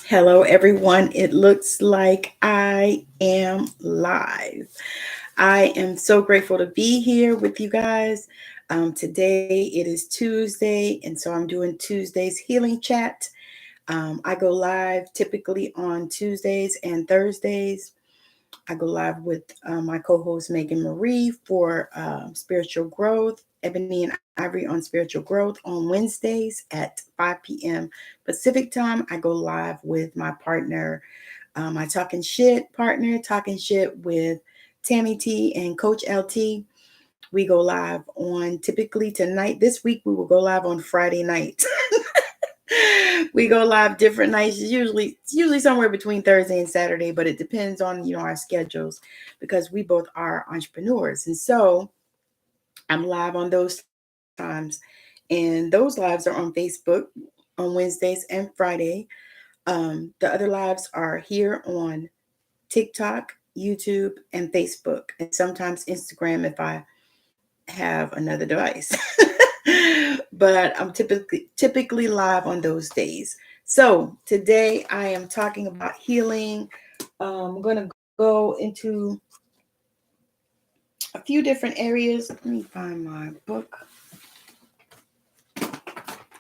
Hello, everyone. It looks like I am live. I am so grateful to be here with you guys. Today it is Tuesday, and so I'm doing Tuesday's healing chat. I go live typically on Tuesdays and Thursdays. I go live with my co-host Megan Marie for spiritual growth, Ebony and Ivory on spiritual growth on Wednesdays at 5 p.m. Pacific time. I go live with my partner, my talking shit partner, talking shit with Tammy T and Coach LT. We go live on typically tonight. This week we will go live on Friday night. We go live different nights. It's usually somewhere between Thursday and Saturday, but it depends on our schedules because we both are entrepreneurs. And so I'm live on those times. And those lives are on Facebook on Wednesdays and Friday. The other lives are here on TikTok, YouTube, and Facebook, and sometimes Instagram if I have another device. But I'm typically live on those days. So today I am talking about healing. I'm going to go into a few different areas. Let me find my book. I'm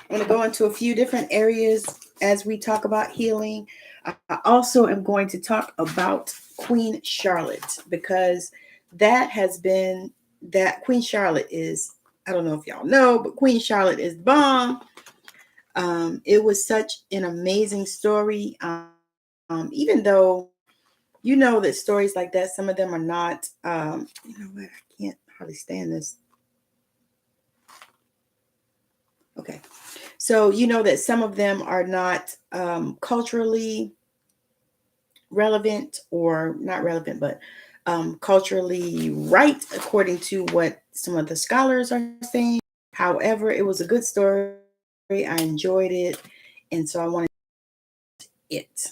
going to go into a few different areas as we talk about healing. I also am going to talk about Queen Charlotte because that Queen Charlotte is, I don't know if y'all know, but Queen Charlotte is the bomb. It was such an amazing story. Even though that stories like that, some of them are not, you know what, I can't hardly stand this. Okay. So, that some of them are not culturally relevant, or not relevant, but culturally right, according to what some of the scholars are saying. However, it was a good story. I enjoyed it. And so I wanted it.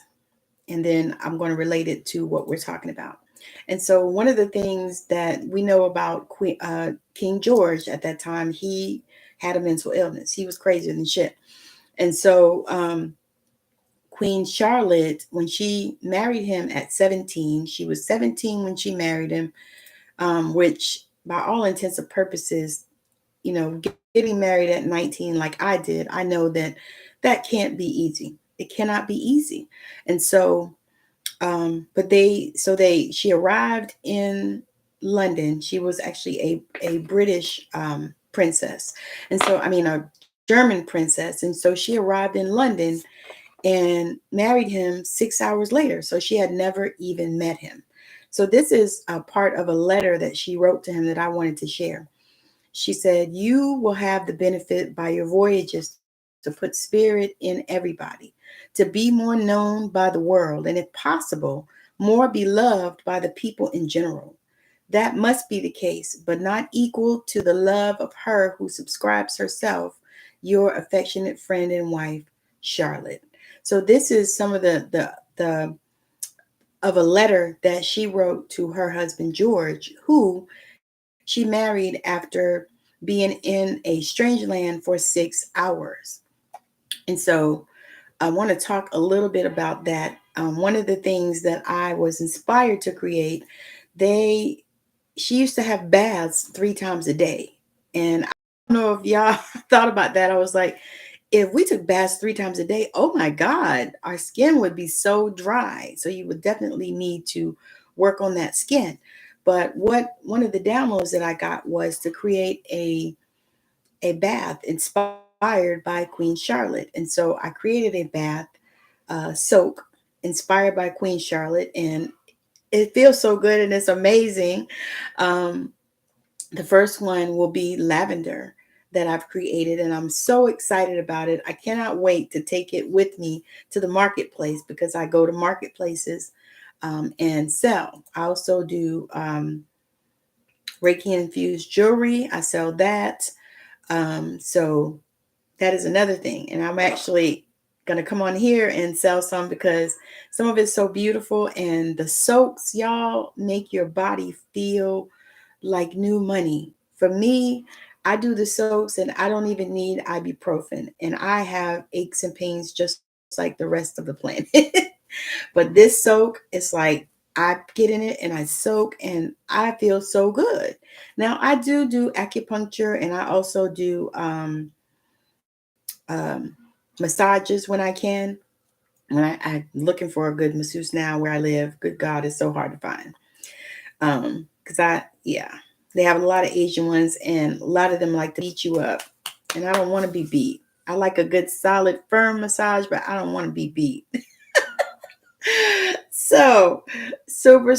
And then I'm going to relate it to what we're talking about. And so one of the things that we know about King George at that time, he had a mental illness. He was crazier than shit. And so Queen Charlotte, when she married him at 17, she was 17 when she married him, which by all intents and purposes, getting married at 19 like I did, I know that can't be easy. It cannot be easy. And so, she arrived in London. She was actually a British princess. And so, I mean, a German princess. And so she arrived in London and married him 6 hours later. So she had never even met him. So this is a part of a letter that she wrote to him that I wanted to share. She said, "You will have the benefit by your voyages to put spirit in everybody, to be more known by the world, and if possible, more beloved by the people in general. That must be the case, but not equal to the love of her who subscribes herself, your affectionate friend and wife, Charlotte." So this is some of the of a letter that she wrote to her husband George, who she married after being in a strange land for 6 hours. And so I want to talk a little bit about that. One of the things that I was inspired to create, they she used to have baths 3 times a day. And I don't know if y'all thought about that. I was like, if we took baths 3 times a day, oh my God, our skin would be so dry. So you would definitely need to work on that skin. But what one of the downloads that I got was to create a bath inspired by Queen Charlotte. And so I created a bath soak inspired by Queen Charlotte, and it feels so good and it's amazing. Um, the first one will be lavender that I've created, and I'm so excited about it. I cannot wait to take it with me to the marketplace because I go to marketplaces and sell. I also do Reiki infused jewelry. I sell that. So that is another thing. And I'm actually going to come on here and sell some because some of it's so beautiful. And the soaks, y'all, make your body feel like new money. For me, I do the soaks and I don't even need ibuprofen. And I have aches and pains just like like the rest of the planet. But this soak, it's like I get in it and I soak and I feel so good. Now I do acupuncture, and I also do massages when I can. When I'm looking for a good masseuse now where I live. Good God, it's so hard to find. Because they have a lot of Asian ones, and a lot of them like to beat you up, and I don't want to be beat. I like a good, solid, firm massage, but I don't want to be beat. So super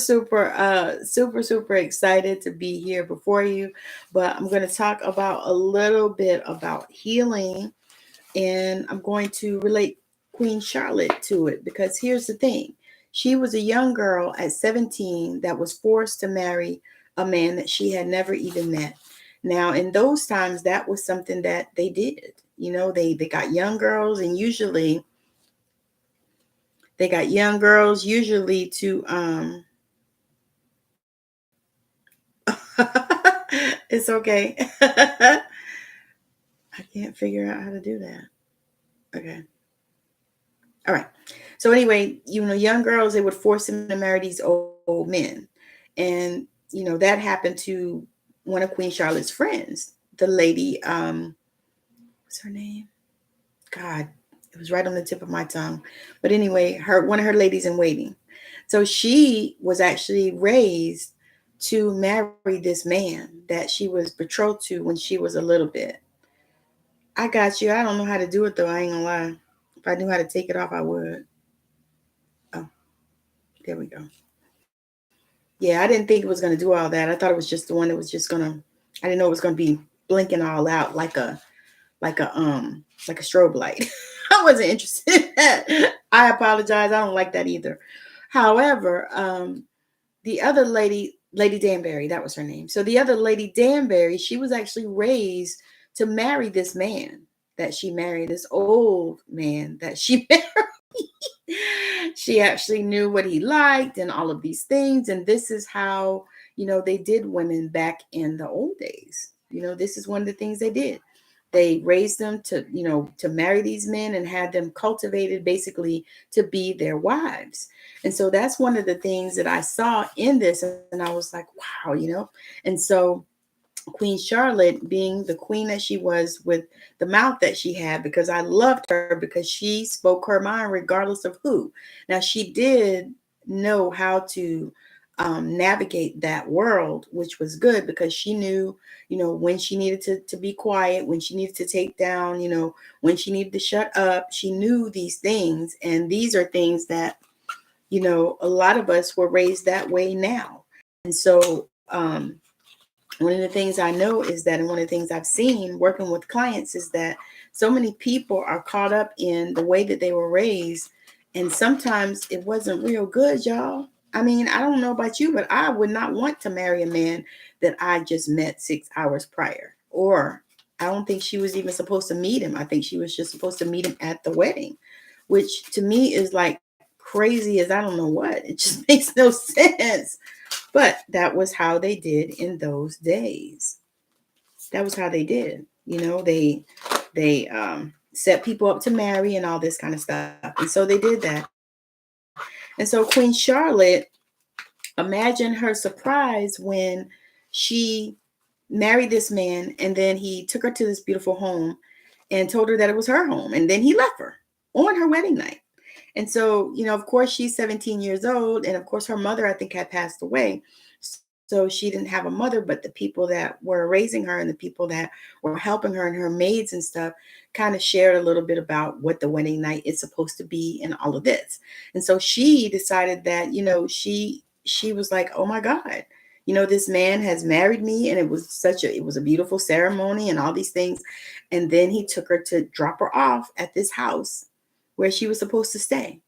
excited to be here before you. But I'm going to talk about a little bit about healing, and I'm going to relate Queen Charlotte to it, because here's the thing. She was a young girl at 17 that was forced to marry a man that she had never even met. Now, in those times, that was something that they did. They got young girls, and usually they got young girls usually to it's okay. I can't figure out how to do that. Okay. All right. So anyway, young girls, they would force them to marry these old men. And, that happened to one of Queen Charlotte's friends, the lady, what's her name? God, it was right on the tip of my tongue. But anyway, one of her ladies in waiting. So she was actually raised to marry this man that she was betrothed to when she was a little bit. I got you. I don't know how to do it though. I ain't gonna lie. If I knew how to take it off, I would. Oh, there we go. Yeah, I didn't think it was gonna do all that. I thought it was just the one that was just gonna. I didn't know it was gonna be blinking all out like a strobe light. I wasn't interested in that. I apologize. I don't like that either. However, the other lady, Lady Danbury, that was her name. So the other Lady Danbury, she was actually raised to marry this man that she married, this old man that she married. She actually knew what he liked and all of these things. And this is how, they did women back in the old days. This is one of the things they did. They raised them to marry these men and had them cultivated basically to be their wives. And so that's one of the things that I saw in this. And I was like, wow. And so Queen Charlotte, being the queen that she was with the mouth that she had, because I loved her because she spoke her mind regardless of who. Now, she did know how to navigate that world, which was good, because she knew, when she needed to be quiet, when she needed to take down, when she needed to shut up. She knew these things. And these are things that, a lot of us were raised that way now. And so, one of the things I know is that, and one of the things I've seen working with clients, is that so many people are caught up in the way that they were raised. And sometimes it wasn't real good, y'all. I mean, I don't know about you, but I would not want to marry a man that I just met 6 hours prior. Or I don't think she was even supposed to meet him. I think she was just supposed to meet him at the wedding, which to me is like crazy as I don't know what. It just makes no sense. But that was how they did in those days. That was how they did. They set people up to marry and all this kind of stuff. And so they did that. And so Queen Charlotte, imagine her surprise when she married this man, and then he took her to this beautiful home and told her that it was her home. And then he left her on her wedding night. And so, of course, she's 17 years old. And of course, her mother, I think, had passed away. So she didn't have a mother, but the people that were raising her and the people that were helping her and her maids and stuff kind of shared a little bit about what the wedding night is supposed to be and all of this. And so she decided that, she was like, oh my God, this man has married me, and it was a beautiful ceremony and all these things. And then he took her to drop her off at this house where she was supposed to stay.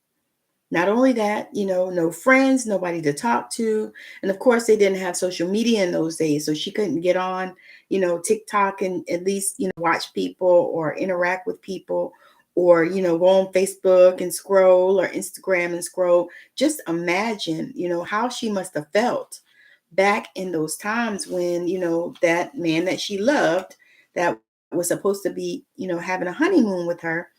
Not only that, no friends, nobody to talk to. And of course, they didn't have social media in those days. So she couldn't get on, TikTok and at least, watch people or interact with people, or, go on Facebook and scroll, or Instagram and scroll. Just imagine, how she must have felt back in those times when, that man that she loved, that was supposed to be, having a honeymoon with her,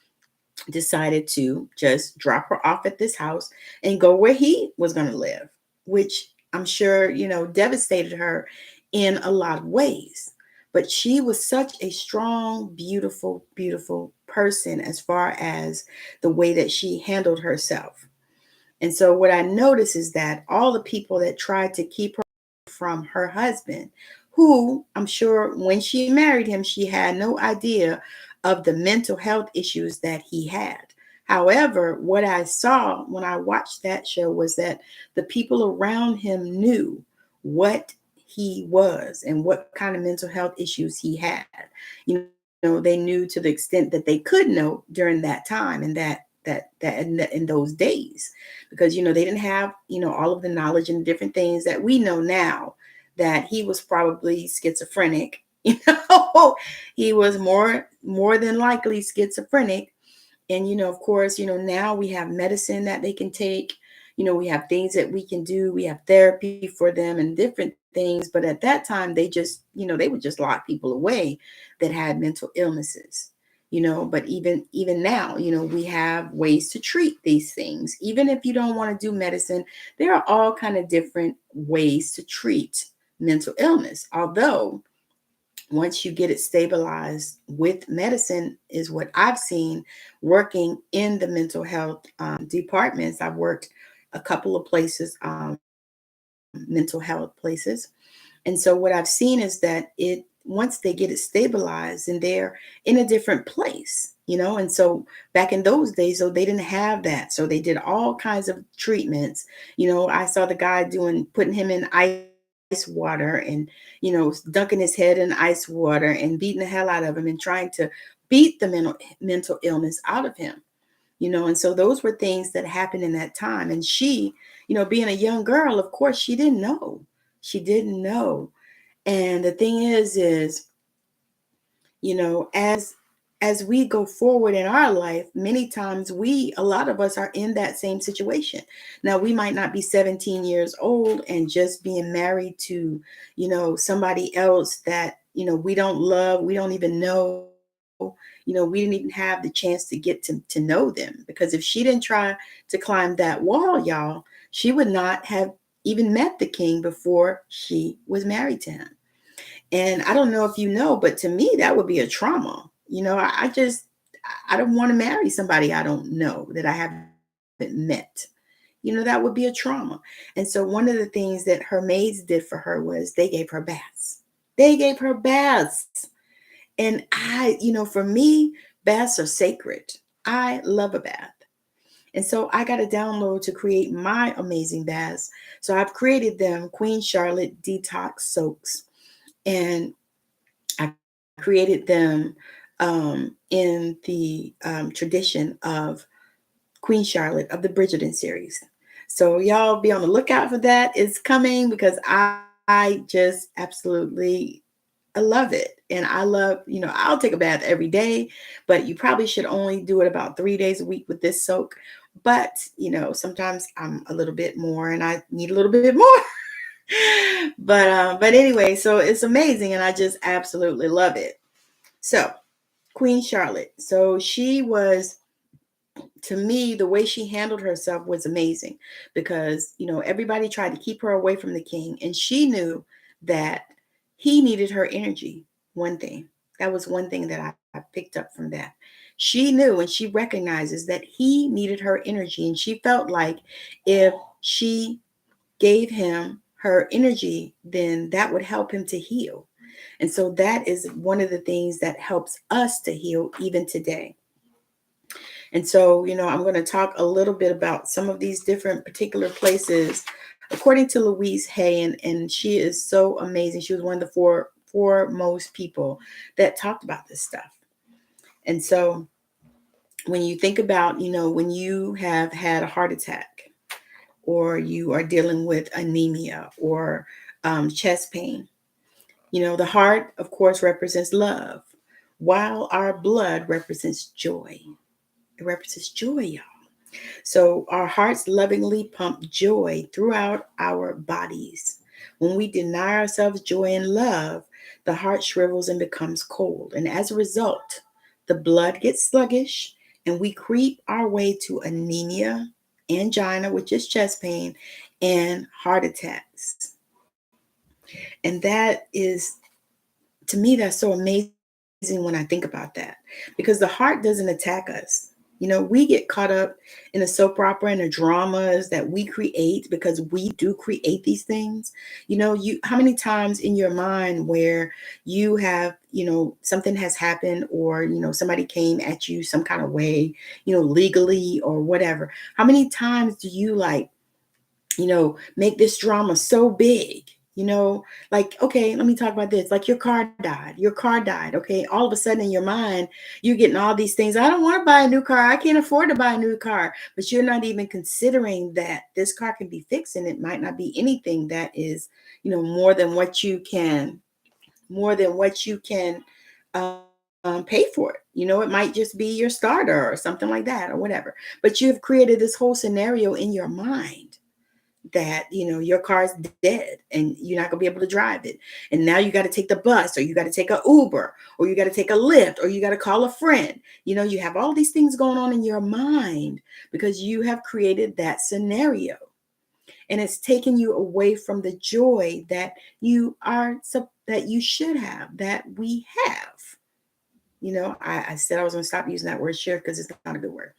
decided to just drop her off at this house and go where he was going to live, which I'm sure, devastated her in a lot of ways. But she was such a strong, beautiful, beautiful person as far as the way that she handled herself. And so what I noticed is that all the people that tried to keep her from her husband, who I'm sure when she married him, she had no idea of the mental health issues that he had. However, what I saw when I watched that show was that the people around him knew what he was and what kind of mental health issues he had. They knew to the extent that they could know during that time and in those days, because they didn't have all of the knowledge and different things that we know now, that he was probably schizophrenic. He was more than likely schizophrenic. And of course, now we have medicine that they can take. We have things that we can do. We have therapy for them and different things. But at that time, they just, they would just lock people away that had mental illnesses. But even now, we have ways to treat these things. Even if you don't want to do medicine, there are all kind of different ways to treat mental illness. Although once you get it stabilized with medicine, is what I've seen working in the mental health departments. I've worked a couple of places, mental health places. And so what I've seen is that once they get it stabilized and they're in a different place, and so back in those days, so they didn't have that. So they did all kinds of treatments. I saw the guy putting him in ice water and, dunking his head in ice water and beating the hell out of him and trying to beat the mental illness out of him. And so those were things that happened in that time. And she, being a young girl, of course, she didn't know. She didn't know. And the thing is, as we go forward in our life, many times a lot of us are in that same situation. Now, we might not be 17 years old and just being married to, somebody else that, we don't love, we don't even know, we didn't even have the chance to get to know them. Because if she didn't try to climb that wall, y'all, she would not have even met the king before she was married to him. And I don't know if you know, but to me, that would be a trauma. I don't want to marry somebody I don't know, that I haven't met. That would be a trauma. And so one of the things that her maids did for her was they gave her baths. They gave her baths. And for me, baths are sacred. I love a bath. And so I got a download to create my amazing baths. So I've created them, Queen Charlotte Detox Soaks. And I created them in the tradition of Queen Charlotte of the Bridgerton series. So y'all be on the lookout for that. It's coming because I just absolutely love it. And I love, I'll take a bath every day, but you probably should only do it about 3 days a week with this soak. But, sometimes I'm a little bit more and I need a little bit more. But anyway, so it's amazing and I just absolutely love it. So Queen Charlotte. So she was, to me, the way she handled herself was amazing because, everybody tried to keep her away from the king. And she knew that he needed her energy. That was one thing that I picked up from that. She knew and she recognizes that he needed her energy. And she felt like if she gave him her energy, then that would help him to heal. And so that is one of the things that helps us to heal even today. And so, I'm going to talk a little bit about some of these different particular places, according to Louise Hay, and she is so amazing. She was one of the foremost people that talked about this stuff. And so when you think about, when you have had a heart attack, or you are dealing with anemia or chest pain, the heart, of course, represents love, while our blood represents joy. It represents joy, y'all. So our hearts lovingly pump joy throughout our bodies. When we deny ourselves joy and love, the heart shrivels and becomes cold. And as a result, the blood gets sluggish and we creep our way to anemia, angina, which is chest pain, and heart attacks. And that is, to me, that's so amazing when I think about that, because the heart doesn't attack us. We get caught up in a soap opera and the dramas that we create, because we do create these things. How many times in your mind where you have, something has happened, or, somebody came at you some kind of way, legally or whatever. How many times do you make this drama so big? Like, okay, let me talk about this. Like, your car died. Okay. All of a sudden in your mind, you're getting all these things. I don't want to buy a new car. I can't afford to buy a new car. But you're not even considering that this car can be fixed, and it might not be anything that is, more than what you can, pay for it. It might just be your starter or something like that or whatever. But you've created this whole scenario in your mind that your car's dead and you're not gonna be able to drive it, and now you got to take the bus, or you got to take a Uber, or you got to take a Lyft, or you got to call a friend. You have all these things going on in your mind because you have created that scenario, and it's taken you away from the joy that that you should have, that we have. I said I was gonna stop using that word share because it's not a good word.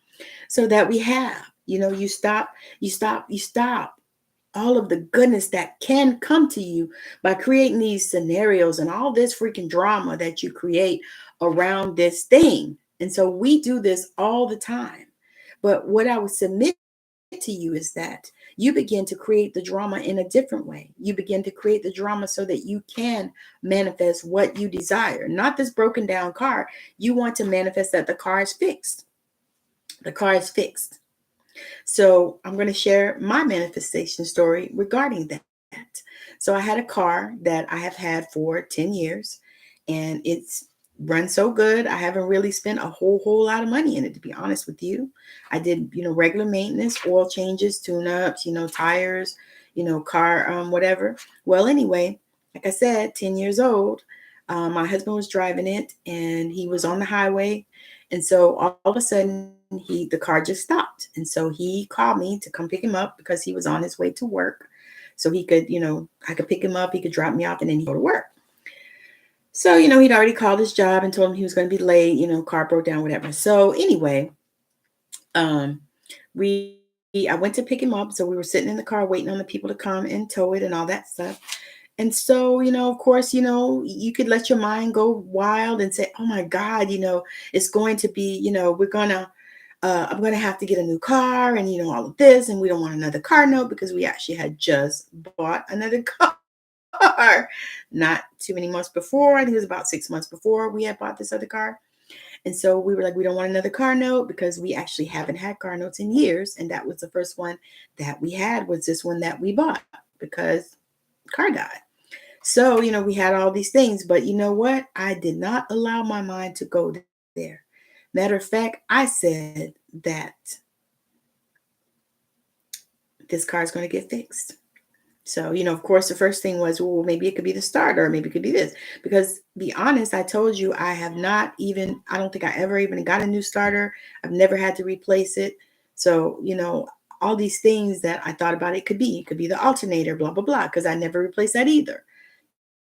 So that we have, you stop all of the goodness that can come to you by creating these scenarios and all this freaking drama that you create around this thing. And so we do this all the time. But what I would submit to you is that you begin to create the drama in a different way. You begin to create the drama so that you can manifest what you desire. Not this broken down car. You want to manifest that the car is fixed. The car is fixed. So I'm going to share my manifestation story regarding that. So I had a car that I have had for 10 years, and it's run so good. I haven't really spent a whole lot of money in it, to be honest with you. I did, regular maintenance, oil changes, tune-ups, tires, car, whatever. Well, anyway, like I said, 10 years old. My husband was driving it, and he was on the highway. And so all of a sudden, the car just stopped. And so he called me to come pick him up because he was on his way to work. So he could, I could pick him up, he could drop me off, and then he'd go to work. So, he'd already called his job and told him he was going to be late, car broke down, whatever. So anyway, I went to pick him up. So we were sitting in the car waiting on the people to come and tow it and all that stuff. And so, of course, you could let your mind go wild and say, oh my God, it's going to be, I'm going to have to get a new car and, all of this. And we don't want another car note because we actually had just bought another car not too many months before. I think it was about 6 months before we had bought this other car. And so we were like, we don't want another car note because we actually haven't had car notes in years. And that was the first one that we had, was this one that we bought because car died. So, we had all these things, but you know what? I did not allow my mind to go there. Matter of fact, I said that this car is going to get fixed. So, of course, the first thing was, well, maybe it could be the starter, or maybe it could be this. Because, be honest, I told you I don't think I ever even got a new starter. I've never had to replace it. So, all these things that I thought about, it could be the alternator, blah, blah, blah, because I never replaced that either.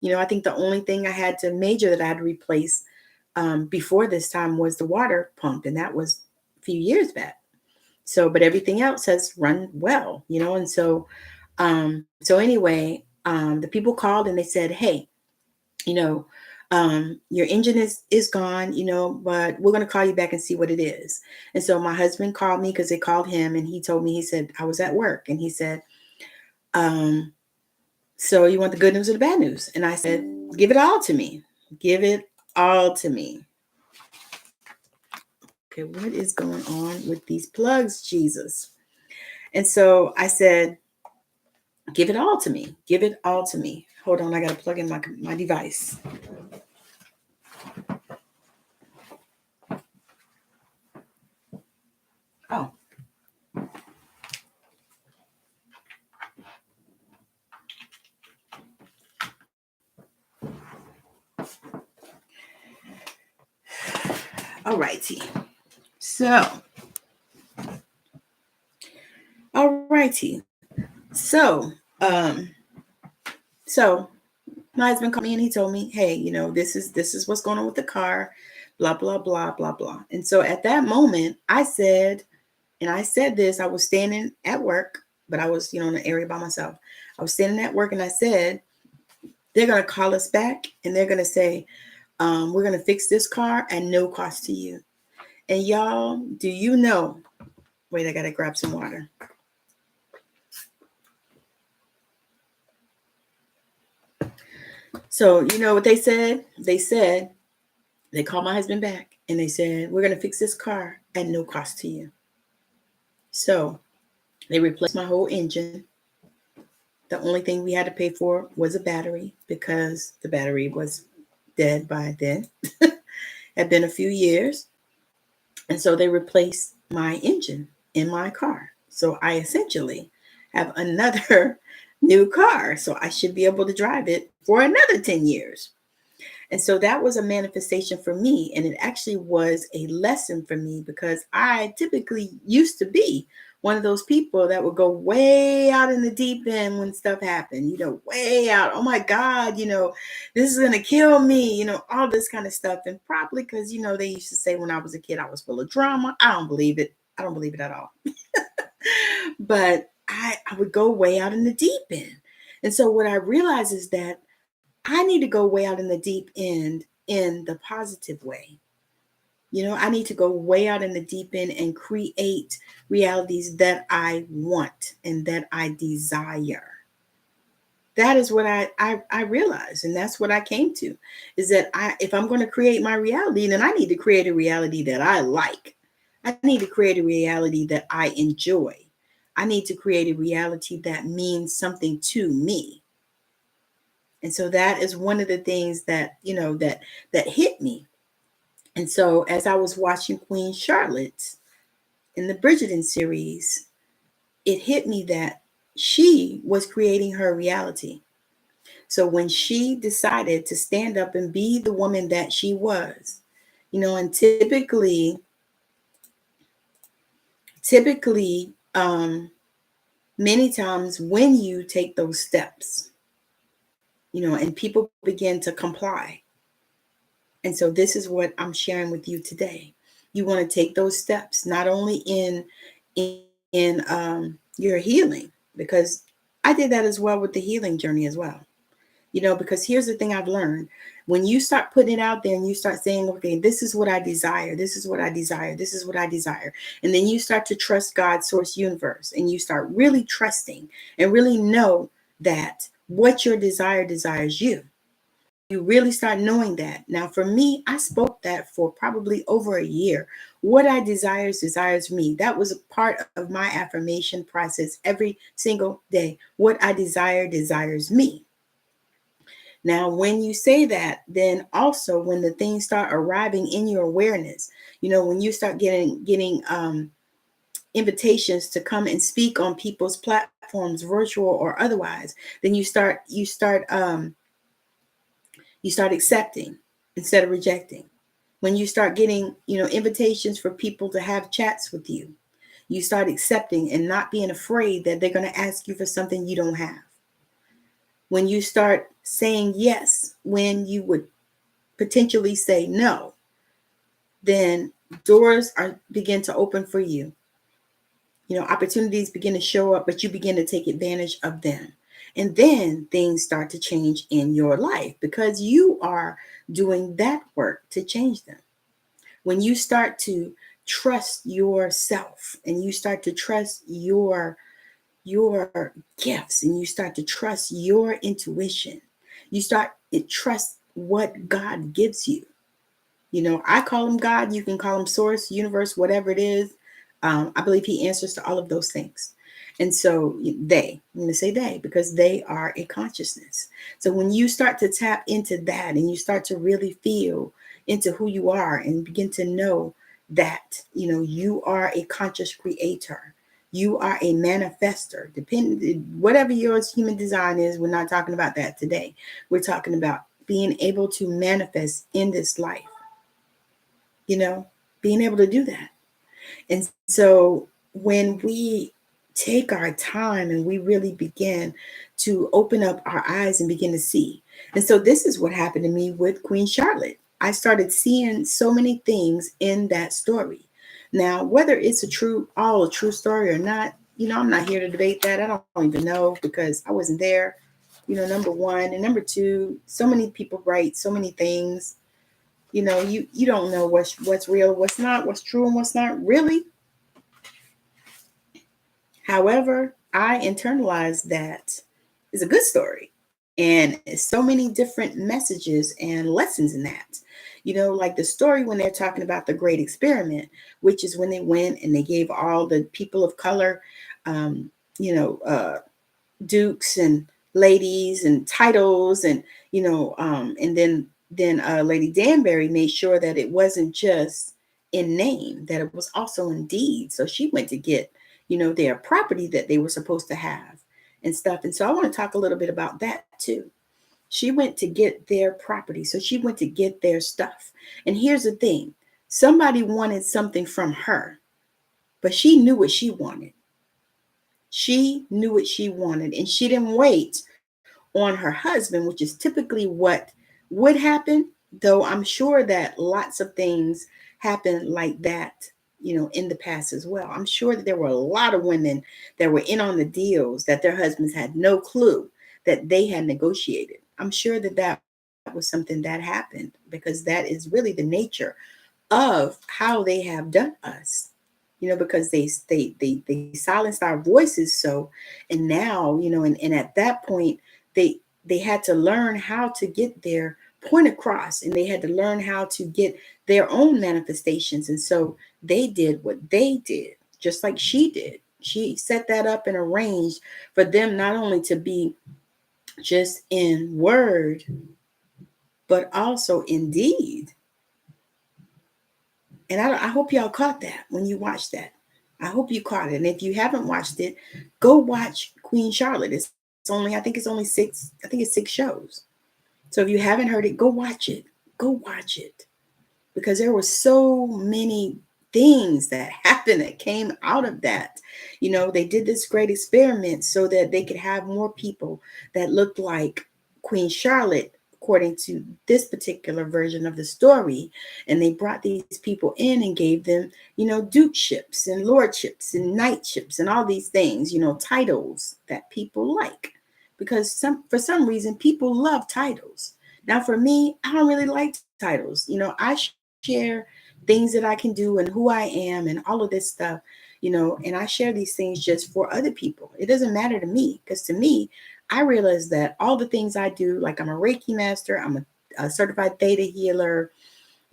I think the only thing I had to major that I had to replace before this time was the water pump, and that was a few years back. So, but everything else has run well, and so, anyway, the people called and they said, hey, your engine is gone, but we're going to call you back and see what it is. And so my husband called me because they called him, and he told me, he said, I was at work, and he said, so you want the good news or the bad news? And I said, give it all to me. Give it all to me. Okay, what is going on with these plugs, Jesus? And so I said, give it all to me. Give it all to me. Hold on, I got to plug in my device. Oh. All righty. all righty. So, so my husband called me and he told me, hey, this is what's going on with the car, blah, blah, blah, blah, blah. And so at that moment, I said this, I was standing at work, but I was, in an area by myself. I was standing at work and I said, they're going to call us back and they're going to say, we're going to fix this car at no cost to you. And y'all, do you know, wait, I got to grab some water. So, you know what they said? They called my husband back and they said, we're going to fix this car at no cost to you. So they replaced my whole engine. The only thing we had to pay for was a battery because the battery was dead by then. Had been a few years. And so they replaced my engine in my car. So I essentially have another new car. So I should be able to drive it for another 10 years. And so that was a manifestation for me. And it actually was a lesson for me because I typically used to be one of those people that would go way out in the deep end when stuff happened, way out. Oh my God, this is going to kill me, all this kind of stuff. And probably because, they used to say when I was a kid, I was full of drama. I don't believe it. I don't believe it at all. But I would go way out in the deep end. And so what I realized is that I need to go way out in the deep end in the positive way. I need to go way out in the deep end and create realities that I want and that I desire. That is what I realized. And that's what I came to, is that if I'm going to create my reality, then I need to create a reality that I like. I need to create a reality that I enjoy. I need to create a reality that means something to me. And so that is one of the things that, that hit me. And so as I was watching Queen Charlotte in the Bridgerton series, it hit me that she was creating her reality. So when she decided to stand up and be the woman that she was, and typically, many times when you take those steps, and people begin to comply. And so this is what I'm sharing with you today. You want to take those steps, not only in your healing, because I did that as well with the healing journey as well. Because here's the thing I've learned. When you start putting it out there and you start saying, okay, this is what I desire. This is what I desire. This is what I desire. And then you start to trust God, source, universe, and you start really trusting and really know that what your desire desires you. You really start knowing that. Now, for me, I spoke that for probably over a year. What I desires me. That was a part of my affirmation process every single day. What I desires me. Now, when you say that, then also when the things start arriving in your awareness, when you start getting invitations to come and speak on people's platforms, virtual or otherwise, then you start accepting instead of rejecting. When you start getting, invitations for people to have chats with you, you start accepting and not being afraid that they're going to ask you for something you don't have. When you start saying yes, when you would potentially say no, then doors begin to open for you. Opportunities begin to show up, but you begin to take advantage of them. And then things start to change in your life because you are doing that work to change them. When you start to trust yourself and you start to trust your gifts and you start to trust your intuition, you start to trust what God gives you. I call him God. You can call him source, universe, whatever it is. I believe he answers to all of those things. And so I'm going to say they, because they are a consciousness. So when you start to tap into that and you start to really feel into who you are and begin to know that, you are a conscious creator, you are a manifester, whatever your human design is. We're not talking about that today. We're talking about being able to manifest in this life, being able to do that. And so when we take our time and we really begin to open up our eyes and begin to see. And so this is what happened to me with Queen Charlotte. I started seeing so many things in that story. Now, whether it's all a true story or not, I'm not here to debate that. I don't even know because I wasn't there. Number one, and number two, so many people write so many things. You don't know what's real, what's not, what's true, and what's not really. However, I internalized that it's a good story. And so many different messages and lessons in that. Like the story when they're talking about the great experiment, which is when they went and they gave all the people of color, um, you know, uh, dukes and ladies and titles, and then Lady Danbury made sure that it wasn't just in name, that it was also in deed. So she went to get their property that they were supposed to have and stuff. And so I want to talk a little bit about that too. She went to get their property, so she went to get their stuff. And here's the thing: somebody wanted something from her, but she knew what she wanted. She knew what she wanted, and she didn't wait on her husband, which is typically what would happen, though I'm sure that lots of things happen like that, in the past as well. I'm sure that there were a lot of women that were in on the deals that their husbands had no clue that they had negotiated. I'm sure that that was something that happened because that is really the nature of how they have done us, because they silenced our voices. So, and now, and at that point, they had to learn how to get their point across, and they had to learn how to get their own manifestations. And so they did what they did, just like she did. She set that up and arranged for them not only to be just in word, but also in deed. And I hope y'all caught that when you watched that. I hope you caught it. And if you haven't watched it, go watch Queen Charlotte. I think it's only six, I think it's 6 shows. So if you haven't heard it, go watch it. Go watch it. Because there were so many things that happened that came out of that. They did this great experiment so that they could have more people that looked like Queen Charlotte, according to this particular version of the story. And they brought these people in and gave them, dukeships and lordships and knightships and all these things, titles that people like. Because for some reason, people love titles. Now, for me, I don't really like titles. I share things that I can do and who I am and all of this stuff, and I share these things just for other people. It doesn't matter to me, because to me, I realize that all the things I do, like I'm a Reiki master, I'm a certified theta healer,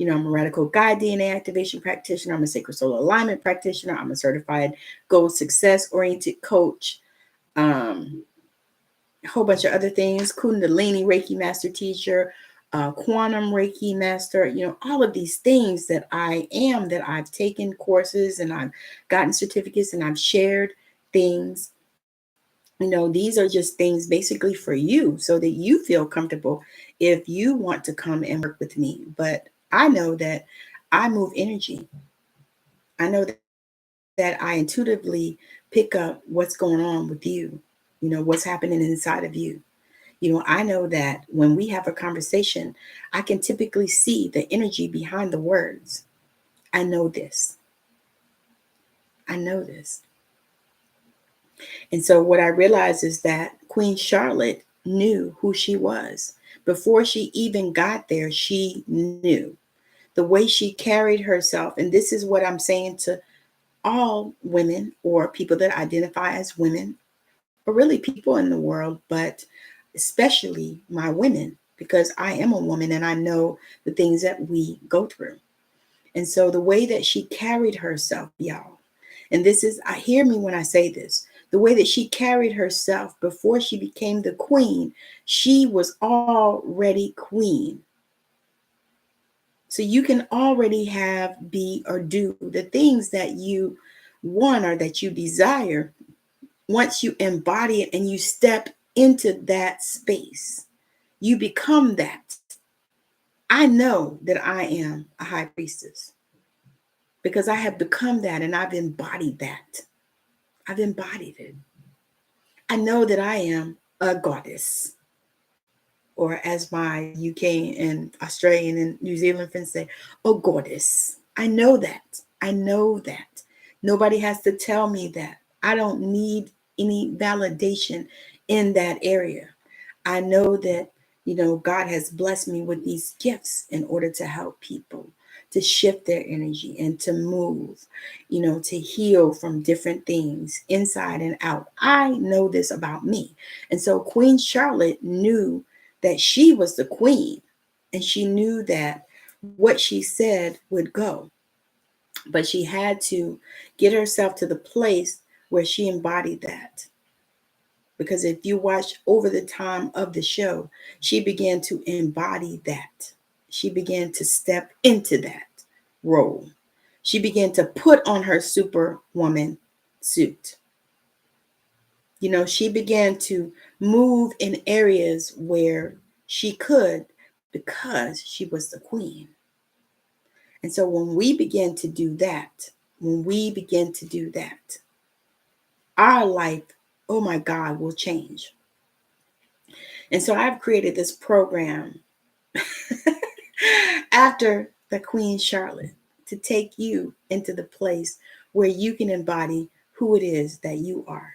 I'm a radical guide DNA activation practitioner, I'm a sacred soul alignment practitioner, I'm a certified goal success oriented coach, a whole bunch of other things, Kundalini Reiki master teacher, quantum Reiki master, all of these things that I am, that I've taken courses and I've gotten certificates and I've shared things. These are just things basically for you so that you feel comfortable if you want to come and work with me. But I know that I move energy. I know that I intuitively pick up what's going on with you, what's happening inside of you. I know that when we have a conversation, I can typically see the energy behind the words. I know this. I know this. And so what I realized is that Queen Charlotte knew who she was. Before she even got there, she knew the way she carried herself. And this is what I'm saying to all women or people that identify as women, or really people in the world, but especially my women, because I am a woman and I know the things that we go through. And so the way that she carried herself, y'all, and this is, I hear me when I say this, the way that she carried herself before she became the queen, she was already queen. So you can already have, be, or do the things that you want or that you desire once you embody it and you step into that space. You become that. I know that I am a high priestess. because I have become that and I've embodied that. I've embodied it. I know that I am a goddess, or as my UK and Australian and New Zealand friends say, a goddess. I know that. I know that. Nobody has to tell me that. I don't need any validation in that area. I know that, God has blessed me with these gifts in order to help people, to shift their energy and to move, to heal from different things inside and out. I know this about me. And so Queen Charlotte knew that she was the queen, and she knew that what she said would go. But she had to get herself to the place where she embodied that. Because if you watch over the time of the show, she began to embody that. She began to step into that role. She began to put on her superwoman suit. She began to move in areas where she could because she was the queen. And so when we begin to do that, our life, oh my God, will change. And so I've created this program after the Queen Charlotte to take you into the place where you can embody who it is that you are.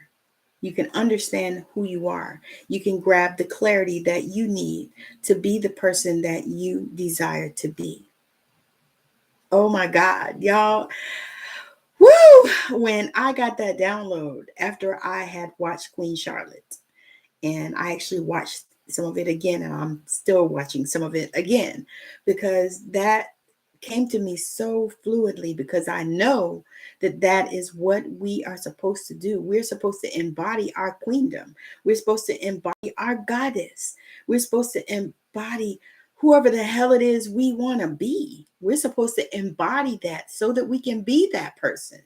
You can understand who you are. You can grab the clarity that you need to be the person that you desire to be. Oh my God, y'all. Woo! When I got that download after I had watched Queen Charlotte, and I actually watched some of it again, and I'm still watching some of it again, because that came to me so fluidly, because I know that that is what we are supposed to do. We're supposed to embody our queendom. We're supposed to embody our goddess. We're supposed to embody whoever the hell it is we want to be. We're supposed to embody that so that we can be that person.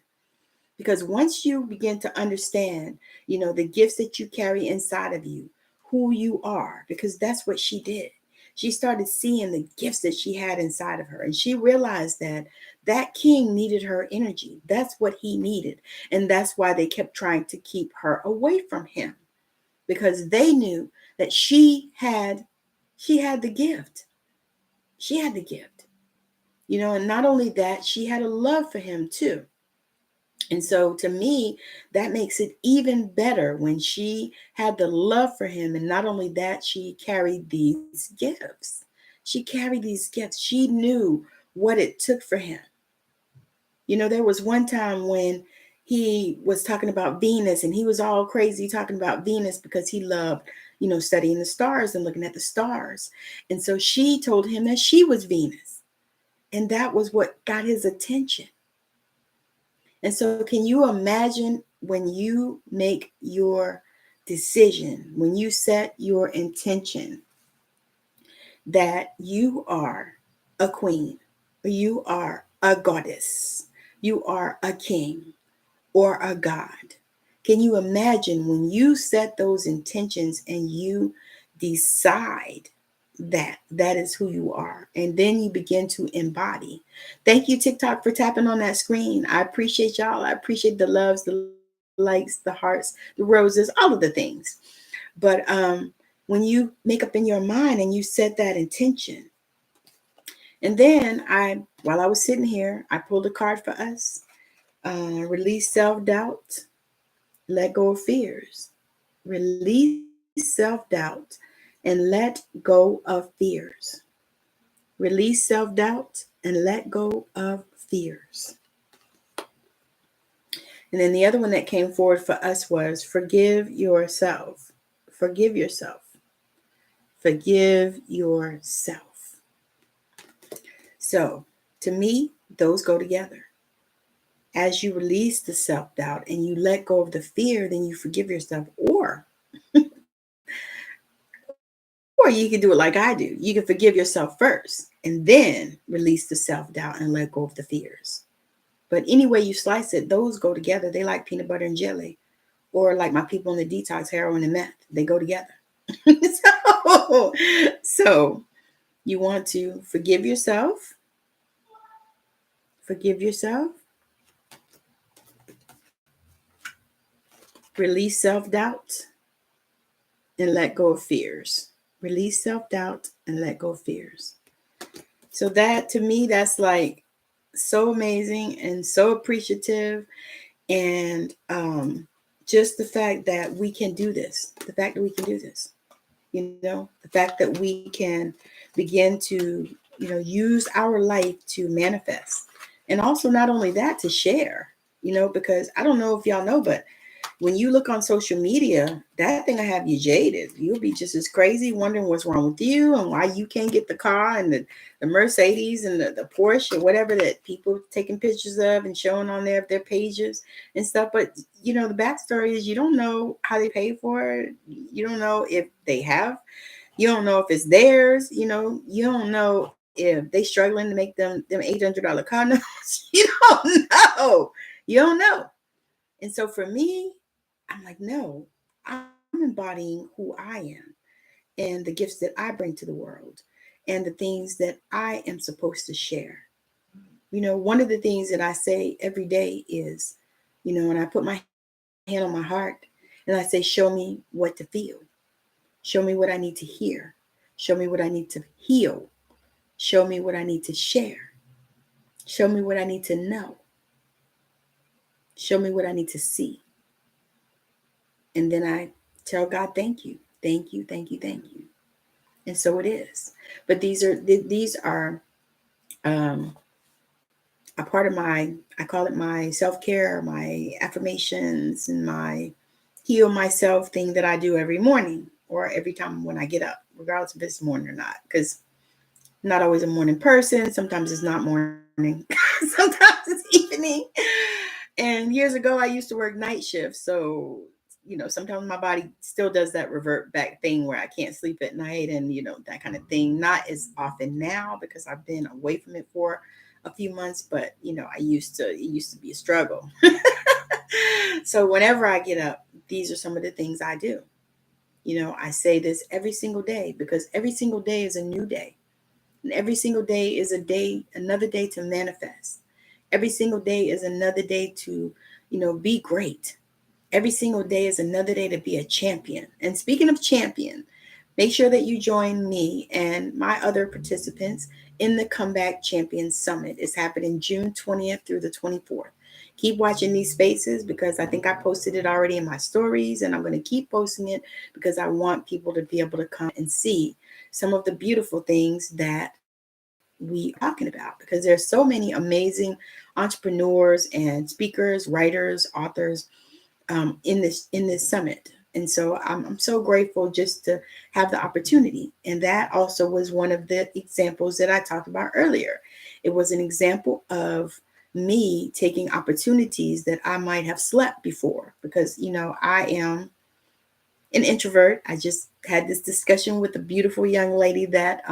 Because once you begin to understand, the gifts that you carry inside of you, who you are, because that's what she did. She started seeing the gifts that she had inside of her. And she realized that that king needed her energy. That's what he needed. And that's why they kept trying to keep her away from him, because they knew that she had the gift. She had the gift, and not only that, she had a love for him too. And so to me, that makes it even better when she had the love for him. And not only that, she carried these gifts. She carried these gifts. She knew what it took for him. There was one time when he was talking about Venus, and he was all crazy talking about Venus because he loved, studying the stars and looking at the stars. And so she told him that she was Venus. And that was what got his attention. And so can you imagine when you make your decision, when you set your intention that you are a queen, or you are a goddess, you are a king or a god? Can you imagine when you set those intentions and you decide that is who you are, and then you begin to embody? Thank you, TikTok, for tapping on that screen. I appreciate y'all. I appreciate the loves, the likes, the hearts, the roses, all of the things. But when you make up in your mind and you set that intention, and then while I was sitting here, I pulled a card for us. Release self-doubt, let go of fears. Release self-doubt and let go of fears. Release self-doubt and let go of fears. And then the other one that came forward for us was forgive yourself. Forgive yourself. Forgive yourself. So to me, those go together. As you release the self-doubt and you let go of the fear, then you forgive yourself. Or you can do it like I do. You can forgive yourself first and then release the self-doubt and let go of the fears. But any way you slice it, those go together. They like peanut butter and jelly, or like my people in the detox, heroin and meth. They go together. So you want to forgive yourself, Forgive yourself. Release self-doubt and let go of fears. Release self-doubt and let go of fears. So that, to me, that's like so amazing and so appreciative. And just the fact that we can do this, the fact that we can do this, the fact that we can begin to, use our life to manifest. And also not only that, to share, because I don't know if y'all know, but when you look on social media, that thing will have you jaded. You'll be just as crazy, wondering what's wrong with you and why you can't get the car and the Mercedes and the Porsche or whatever that people taking pictures of and showing on their pages and stuff. But, the backstory is you don't know how they paid for it. You don't know if they have. You don't know if it's theirs. You don't know if they struggling to make them $800 car notes. You don't know. You don't know. And so for me, I'm like, no, I'm embodying who I am and the gifts that I bring to the world and the things that I am supposed to share. One of the things that I say every day is, when I put my hand on my heart and I say, show me what to feel. Show me what I need to hear. Show me what I need to heal. Show me what I need to share. Show me what I need to know. Show me what I need to see. And then I tell God, thank you, thank you, thank you, thank you. And so it is. But these are a part of I call it my self-care, my affirmations, and my heal myself thing that I do every morning or every time when I get up, regardless if it's morning or not, because I'm not always a morning person. Sometimes it's not morning. Sometimes it's evening. And years ago, I used to work night shifts. So, sometimes my body still does that revert back thing where I can't sleep at night and, that kind of thing. Not as often now because I've been away from it for a few months, but, it used to be a struggle. So whenever I get up, these are some of the things I do. I say this every single day because every single day is a new day. And every single day is another day to manifest. Every single day is another day to, be great. Every single day is another day to be a champion. And speaking of champion, make sure that you join me and my other participants in the Comeback Champions Summit. It's happening June 20th through the 24th. Keep watching these spaces because I think I posted it already in my stories, and I'm going to keep posting it because I want people to be able to come and see some of the beautiful things that we are talking about, because there's so many amazing entrepreneurs and speakers, writers, authors in this summit. And so I'm so grateful just to have the opportunity. And that also was one of the examples that I talked about earlier. It was an example of me taking opportunities that I might have slept before because, I am an introvert. I just had this discussion with a beautiful young lady that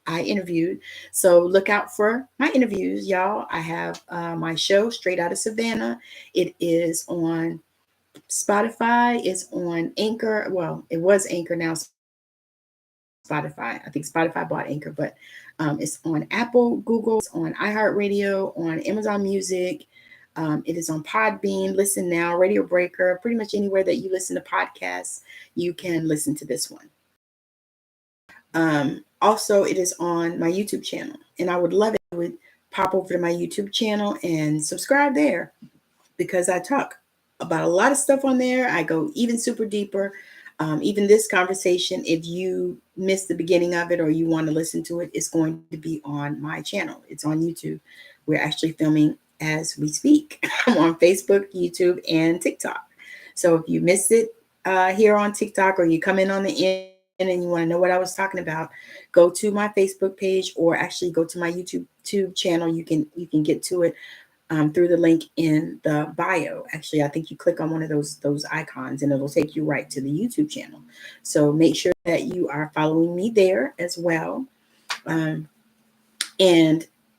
I interviewed. So look out for my interviews, y'all. I have my show, Straight Outta Savannah. It is on Spotify. It's on Anchor. Well, it was Anchor, now Spotify. I think Spotify bought Anchor, but it's on Apple, Google, it's on iHeartRadio, on Amazon Music. It is on Podbean, Listen Now, Radio Breaker, pretty much anywhere that you listen to podcasts, you can listen to this one. Also, it is on my YouTube channel, and I would love it if you would pop over to my YouTube channel and subscribe there because I talk about a lot of stuff on there. I go even super deeper. Even this conversation, if you missed the beginning of it or you want to listen to it, it's going to be on my channel. It's on YouTube. We're actually filming as we speak. I'm on Facebook, YouTube, and TikTok. So if you missed it here on TikTok, or you come in on the end and you want to know what I was talking about, go to my Facebook page or actually go to my YouTube channel. You can get to it through the link in the bio. Actually, I think you click on one of those icons and it'll take you right to the YouTube channel. So make sure that you are following me there as well. And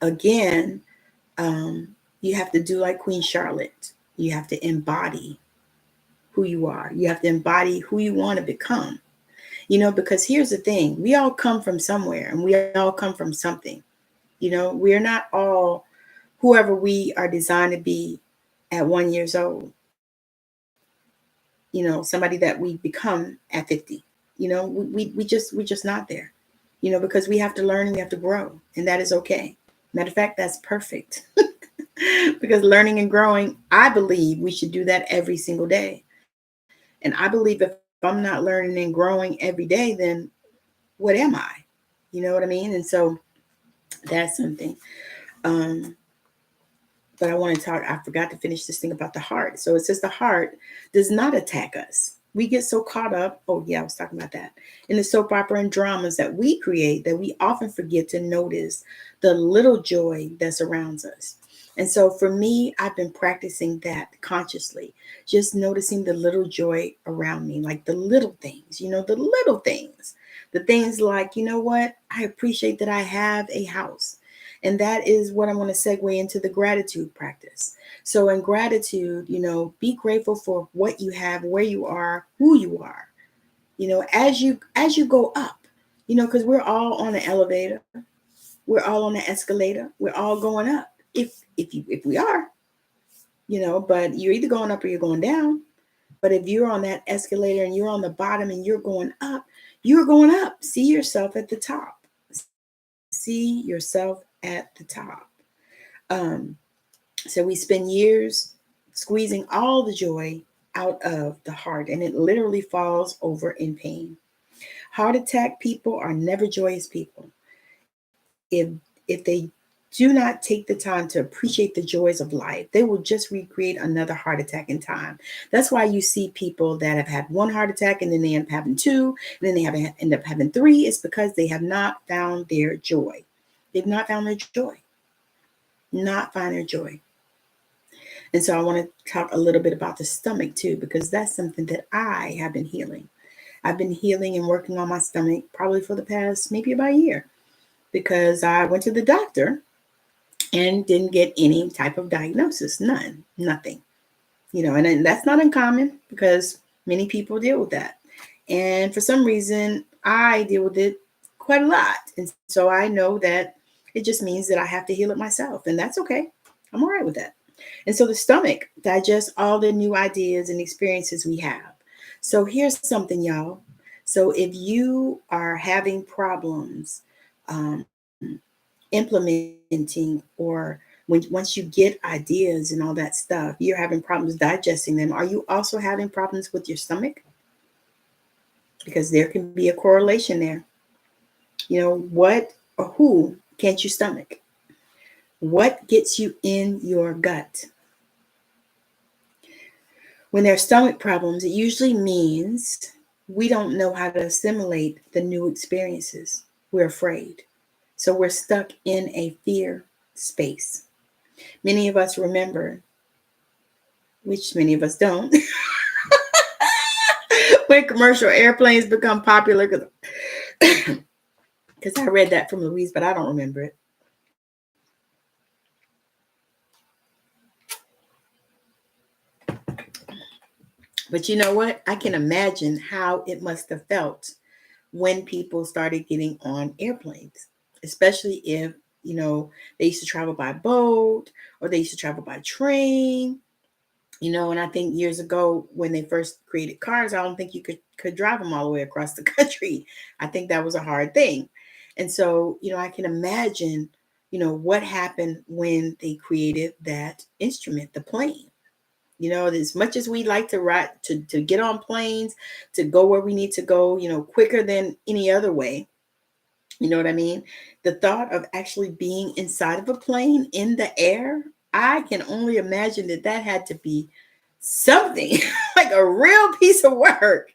again, you have to do like Queen Charlotte. You have to embody who you are. You have to embody who you want to become. Because here's the thing. We all come from somewhere and we all come from something. We're not all whoever we are designed to be at 1 years old. Somebody that we become at 50. We're just not there. Because we have to learn and we have to grow, and that is okay. Matter of fact, that's perfect. Because learning and growing, I believe we should do that every single day. And I believe if I'm not learning and growing every day, then what am I? You know what I mean? And so that's something. Um, but I want to talk, I forgot to finish this thing about the heart. So it says the heart does not attack us. We get so caught up, oh yeah, I was talking about that, in the soap opera and dramas that we create that we often forget to notice the little joy that surrounds us. And so for me, I've been practicing that consciously, just noticing the little joy around me, like the little things, the little things, the things like, you know what, I appreciate that I have a house. And that is what I want to segue into the gratitude practice. So in gratitude, be grateful for what you have, where you are, who you are. As you go up, because we're all on an elevator, we're all on an escalator, we're all going up. If we are, but you're either going up or you're going down. But if you're on that escalator and you're on the bottom and you're going up, you're going up. See yourself at the top. See yourself at the top. So we spend years squeezing all the joy out of the heart, and it literally falls over in pain. Heart attack people are never joyous people. If they do not take the time to appreciate the joys of life, they will just recreate another heart attack in time. That's why you see people that have had one heart attack and then they end up having two, and then they end up having three. It's because they have not found their joy. They've not found their joy. Not find their joy. And so I want to talk a little bit about the stomach too, because that's something that I have been healing. I've been healing and working on my stomach probably for the past maybe about a year, because I went to the doctor and didn't get any type of diagnosis. Nothing. And that's not uncommon because many people deal with that. And for some reason, I deal with it quite a lot. And so I know that it just means that I have to heal it myself. And that's okay. I'm all right with that. And so the stomach digests all the new ideas and experiences we have. So here's something, y'all. So if you are having problems implementing, or once you get ideas and all that stuff, you're having problems digesting them, are you also having problems with your stomach? Because there can be a correlation there. What or who can't you stomach? What gets you in your gut? When there are stomach problems, it usually means we don't know how to assimilate the new experiences. We're afraid. So we're stuck in a fear space. Many of us remember, which many of us don't, when commercial airplanes become popular, because I read that from Louise, but I don't remember it. But you know what? I can imagine how it must have felt when people started getting on airplanes, especially if, they used to travel by boat or they used to travel by train, and I think years ago when they first created cars, I don't think you could drive them all the way across the country. I think that was a hard thing. And so, I can imagine, what happened when they created that instrument, the plane. As much as we like to ride, to get on planes, to go where we need to go, quicker than any other way. You know what I mean? The thought of actually being inside of a plane in the air, I can only imagine that had to be something like a real piece of work,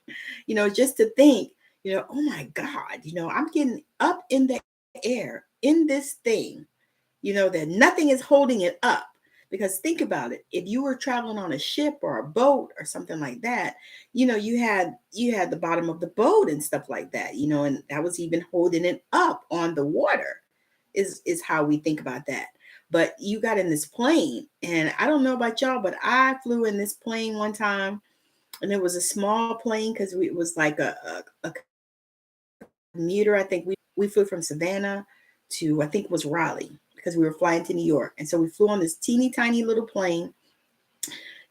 just to think, oh my God, I'm getting up in the air in this thing, that nothing is holding it up. Because think about it, if you were traveling on a ship or a boat or something like that, you had the bottom of the boat and stuff like that, and that was even holding it up on the water is how we think about that. But you got in this plane, and I don't know about y'all, but I flew in this plane one time, and it was a small plane because it was like a commuter. I think we flew from Savannah to, I think it was Raleigh, because because we were flying to New York. And so we flew on this teeny tiny little plane.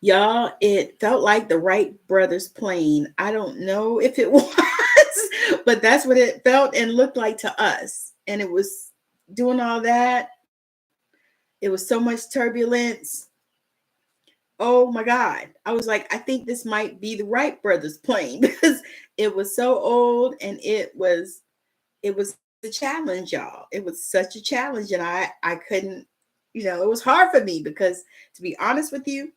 Y'all, it felt like the Wright brothers plane. I don't know if it was, but that's what it felt and looked like to us. And it was doing all that. It was so much turbulence. Oh my God. I was like, I think this might be the Wright brothers plane because it was so old, and it was a challenge, y'all. It was such a challenge, and I couldn't, it was hard for me because, to be honest with you,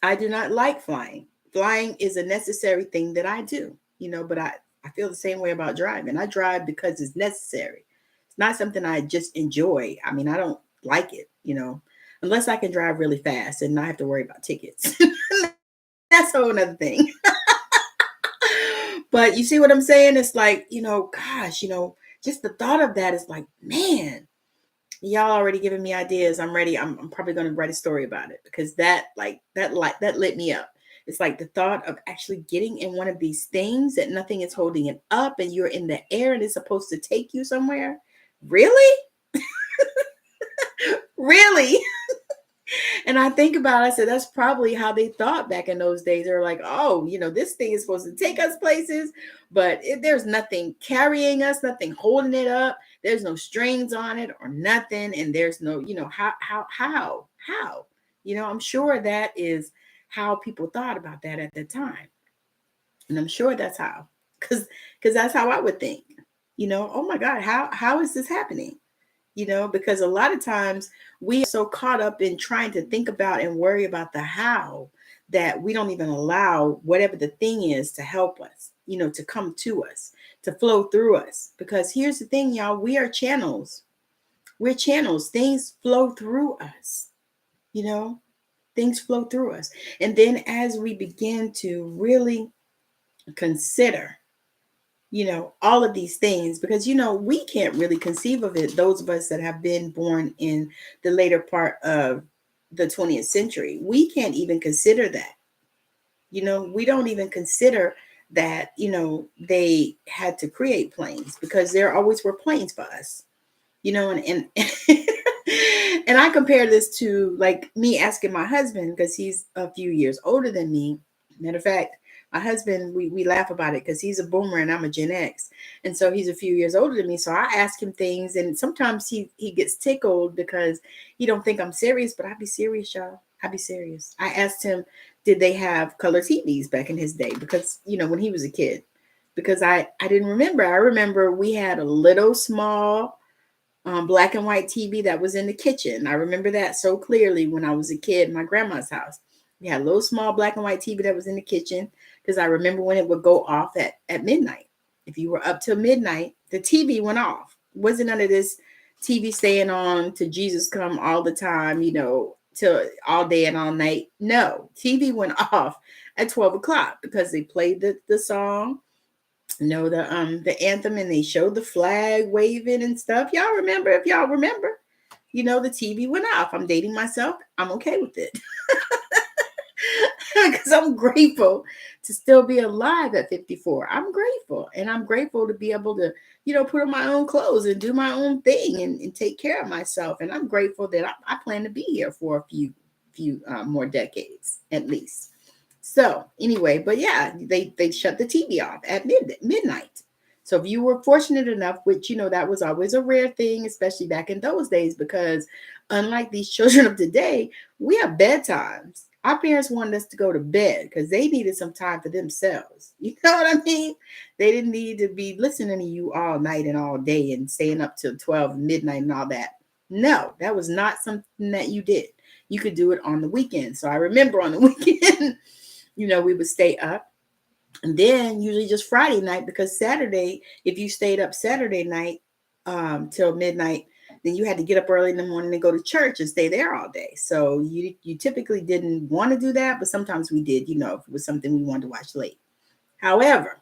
I do not like flying. Flying is a necessary thing that I do, but I feel the same way about driving. I drive because it's necessary. It's not something I just enjoy. I mean, I don't like it, unless I can drive really fast and not have to worry about tickets. That's a whole other thing. But you see what I'm saying? It's like, gosh, just the thought of that is like, man, y'all already giving me ideas. I'm ready. I'm probably going to write a story about it because that lit me up. It's like the thought of actually getting in one of these things that nothing is holding it up, and you're in the air and it's supposed to take you somewhere. Really? Really? And I think about it, I said, that's probably how they thought back in those days. They were like, oh, this thing is supposed to take us places, but there's nothing carrying us, nothing holding it up. There's no strings on it or nothing. And there's no, how, I'm sure that is how people thought about that at the time. And I'm sure that's how, because that's how I would think, oh my God, how is this happening? Because a lot of times we are so caught up in trying to think about and worry about the how that we don't even allow whatever the thing is to help us, to come to us, to flow through us. Because here's the thing, y'all, we are channels. We're channels. Things flow through us, things flow through us. And then as we begin to really consider all of these things, because, we can't really conceive of it. Those of us that have been born in the later part of the 20th century, we can't even consider that. We don't even consider that, they had to create planes because there always were planes for us, and and I compare this to like me asking my husband, because he's a few years older than me. Matter of fact, my husband, we laugh about it because he's a boomer and I'm a Gen X. And so he's a few years older than me. So I ask him things, and sometimes he gets tickled because he don't think I'm serious, but I be serious, y'all. I be serious. I asked him, did they have color TVs back in his day? Because, when he was a kid, because I didn't remember. I remember we had a little small black and white TV that was in the kitchen. I remember that so clearly when I was a kid in my grandma's house. We had a little small black and white TV that was in the kitchen, because I remember when it would go off at midnight. If you were up till midnight, the TV went off. Wasn't none of this TV staying on to Jesus come all the time, till all day and all night. No, TV went off at 12 o'clock because they played the song, the anthem, and they showed the flag waving and stuff. Y'all remember? If y'all remember, the TV went off. I'm dating myself. I'm okay with it. Because I'm grateful to still be alive at 54. I'm grateful. And I'm grateful to be able to, put on my own clothes and do my own thing and take care of myself. And I'm grateful that I plan to be here for a few more decades at least. So anyway, but yeah, they shut the TV off at midnight. So if you were fortunate enough, which, that was always a rare thing, especially back in those days, because unlike these children of today, we have bedtimes. Our parents wanted us to go to bed because they needed some time for themselves. You know what I mean? They didn't need to be listening to you all night and all day and staying up till 12 midnight and all that. No, that was not something that you did. You could do it on the weekend. So I remember on the weekend, we would stay up. And then usually just Friday night, because Saturday, if you stayed up Saturday night till midnight, then you had to get up early in the morning and go to church and stay there all day. So you typically didn't want to do that, but sometimes we did, if it was something we wanted to watch late. However,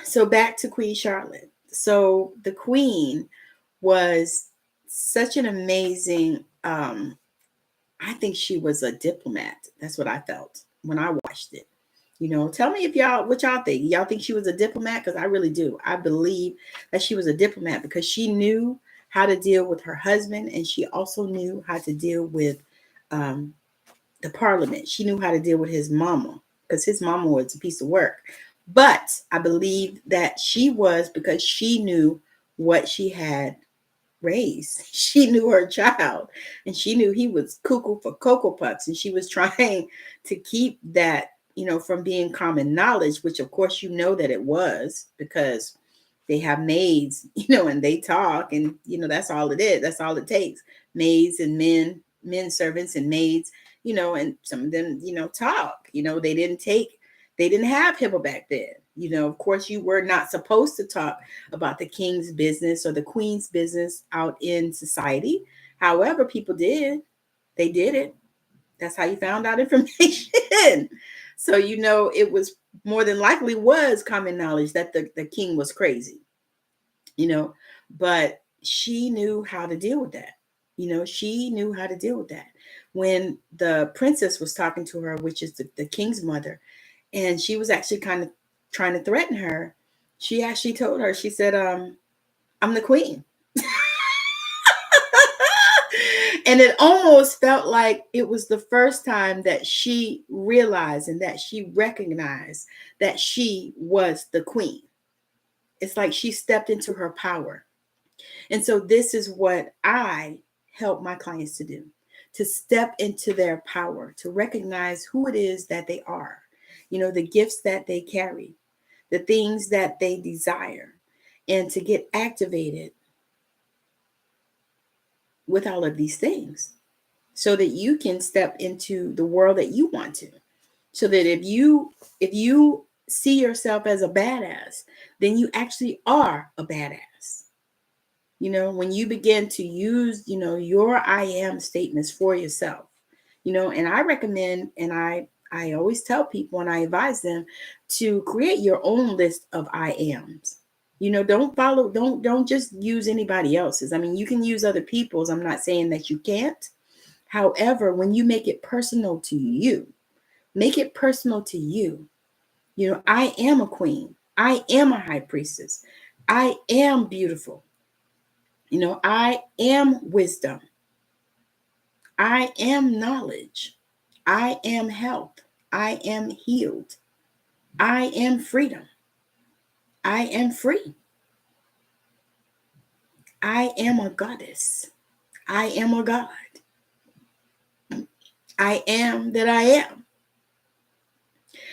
so back to Queen Charlotte. So the Queen was such an amazing, I think she was a diplomat. That's what I felt when I watched it. Tell me what y'all think. Y'all think she was a diplomat? Because I really do. I believe that she was a diplomat because she knew how to deal with her husband, and she also knew how to deal with um, the parliament. She knew how to deal with his mama, because his mama was a piece of work. But I believe that she was, because she knew what she had raised. She knew her child, and she knew he was cuckoo for Cocoa Puffs, and she was trying to keep that, from being common knowledge, which of course that it was, because they have maids, and they talk, and that's all it is. That's all it takes. Maids and men servants and maids, and some of them, talk. They didn't have HIPAA back then. Of course, you were not supposed to talk about the king's business or the queen's business out in society. However, people did. They did it. That's how you found out information. So, it was more than likely was common knowledge that the king was crazy, but she knew how to deal with that. She knew how to deal with that. When the princess was talking to her, which is the king's mother, and she was actually kind of trying to threaten her, she actually told her, she said, I'm the queen. And it almost felt like it was the first time that she realized and that she recognized that she was the queen. It's like she stepped into her power. And so this is what I help my clients to do, to step into their power, to recognize who it is that they are, the gifts that they carry, the things that they desire, and to get activated with all of these things so that you can step into the world that you want to. So that if you see yourself as a badass, then you actually are a badass. When you begin to use, your I am statements for yourself, and I recommend, and I always tell people, and I advise them to create your own list of I ams. Don't just use anybody else's. I mean, you can use other people's. I'm not saying that you can't. However, when you make it personal to you, make it personal to you. I am a queen. I am a high priestess. I am beautiful. I am wisdom. I am knowledge. I am health. I am healed. I am freedom. I am free. I am a goddess. I am a god. I am that I am.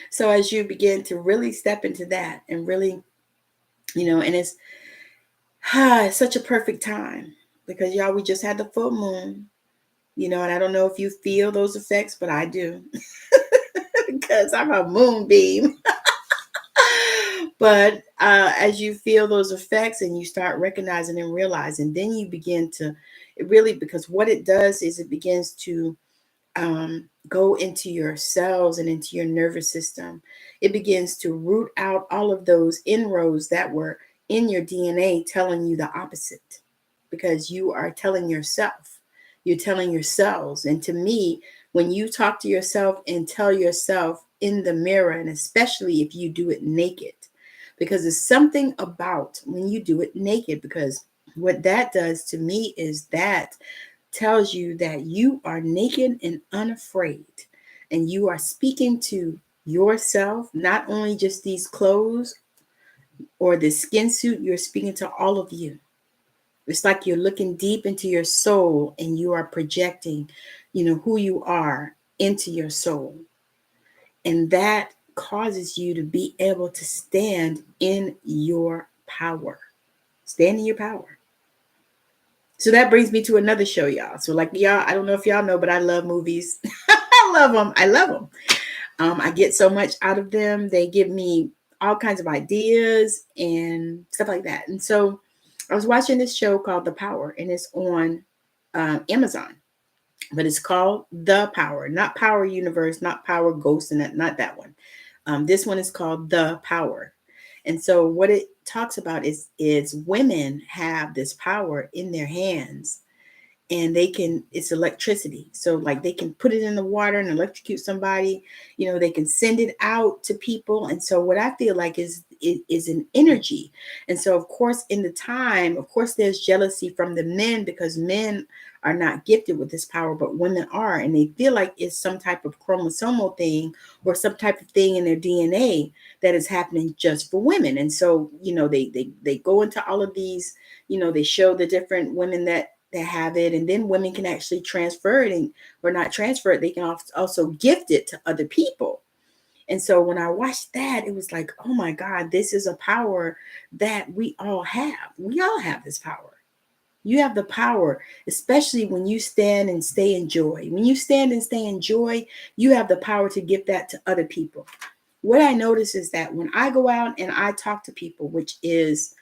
So as you begin to really step into that and really, and it's such a perfect time, because y'all, we just had the full moon, and I don't know if you feel those effects, but I do because I'm a moonbeam. But as you feel those effects and you start recognizing and realizing, then you begin to, because what it does is it begins to go into your cells and into your nervous system. It begins to root out all of those inroads that were in your DNA telling you the opposite, because you are telling yourself, you're telling your cells. And to me, when you talk to yourself and tell yourself in the mirror, and especially if you do it naked, because there's something about when you do it naked, because what that does to me is that tells you that you are naked and unafraid, and you are speaking to yourself, not only just these clothes or the skin suit, you're speaking to all of you. It's like you're looking deep into your soul and you are projecting, who you are into your soul. And that causes you to be able to stand in your power. Stand in your power. So that brings me to another show, y'all. So like y'all, I don't know if y'all know, but I love movies. I love them. I love them. I get so much out of them. They give me all kinds of ideas and stuff like that. And so I was watching this show called The Power, and it's on Amazon, but it's called The Power, not Power Universe, not Power Ghost, and not that one. This one is called The Power. And so what it talks about is women have this power in their hands, and it's electricity. So like they can put it in the water and electrocute somebody, they can send it out to people. And so what I feel like is an energy. And so of course there's jealousy from the men, because men are not gifted with this power, but women are, and they feel like it's some type of chromosomal thing or some type of thing in their DNA that is happening just for women. And so, they go into all of these, they show the different women that have it, and then women can actually transfer it, or not transfer it, they can also gift it to other people. And so when I watched that, it was like, oh my God, this is a power that we all have. We all have this power. You have the power, especially when you stand and stay in joy. When you stand and stay in joy, you have the power to give that to other people. What I notice is that when I go out and I talk to people, which is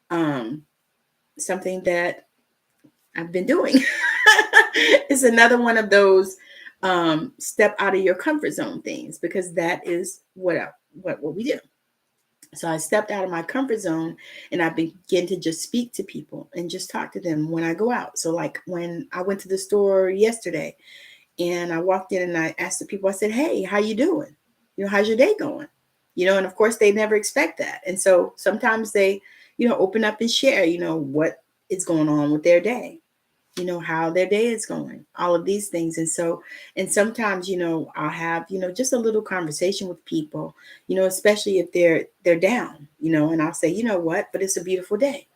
something that I've been doing, it's another one of those step out of your comfort zone things, because that is what we do. So I stepped out of my comfort zone and I began to just speak to people and just talk to them when I go out. So like when I went to the store yesterday and I walked in and I asked the people, I said, hey, how you doing? How's your day going? And of course they never expect that. And so sometimes they, open up and share, what is going on with their day, how their day is going, all of these things. And so, and sometimes, I'll have, just a little conversation with people, especially if they're down, and I'll say, you know what, but it's a beautiful day,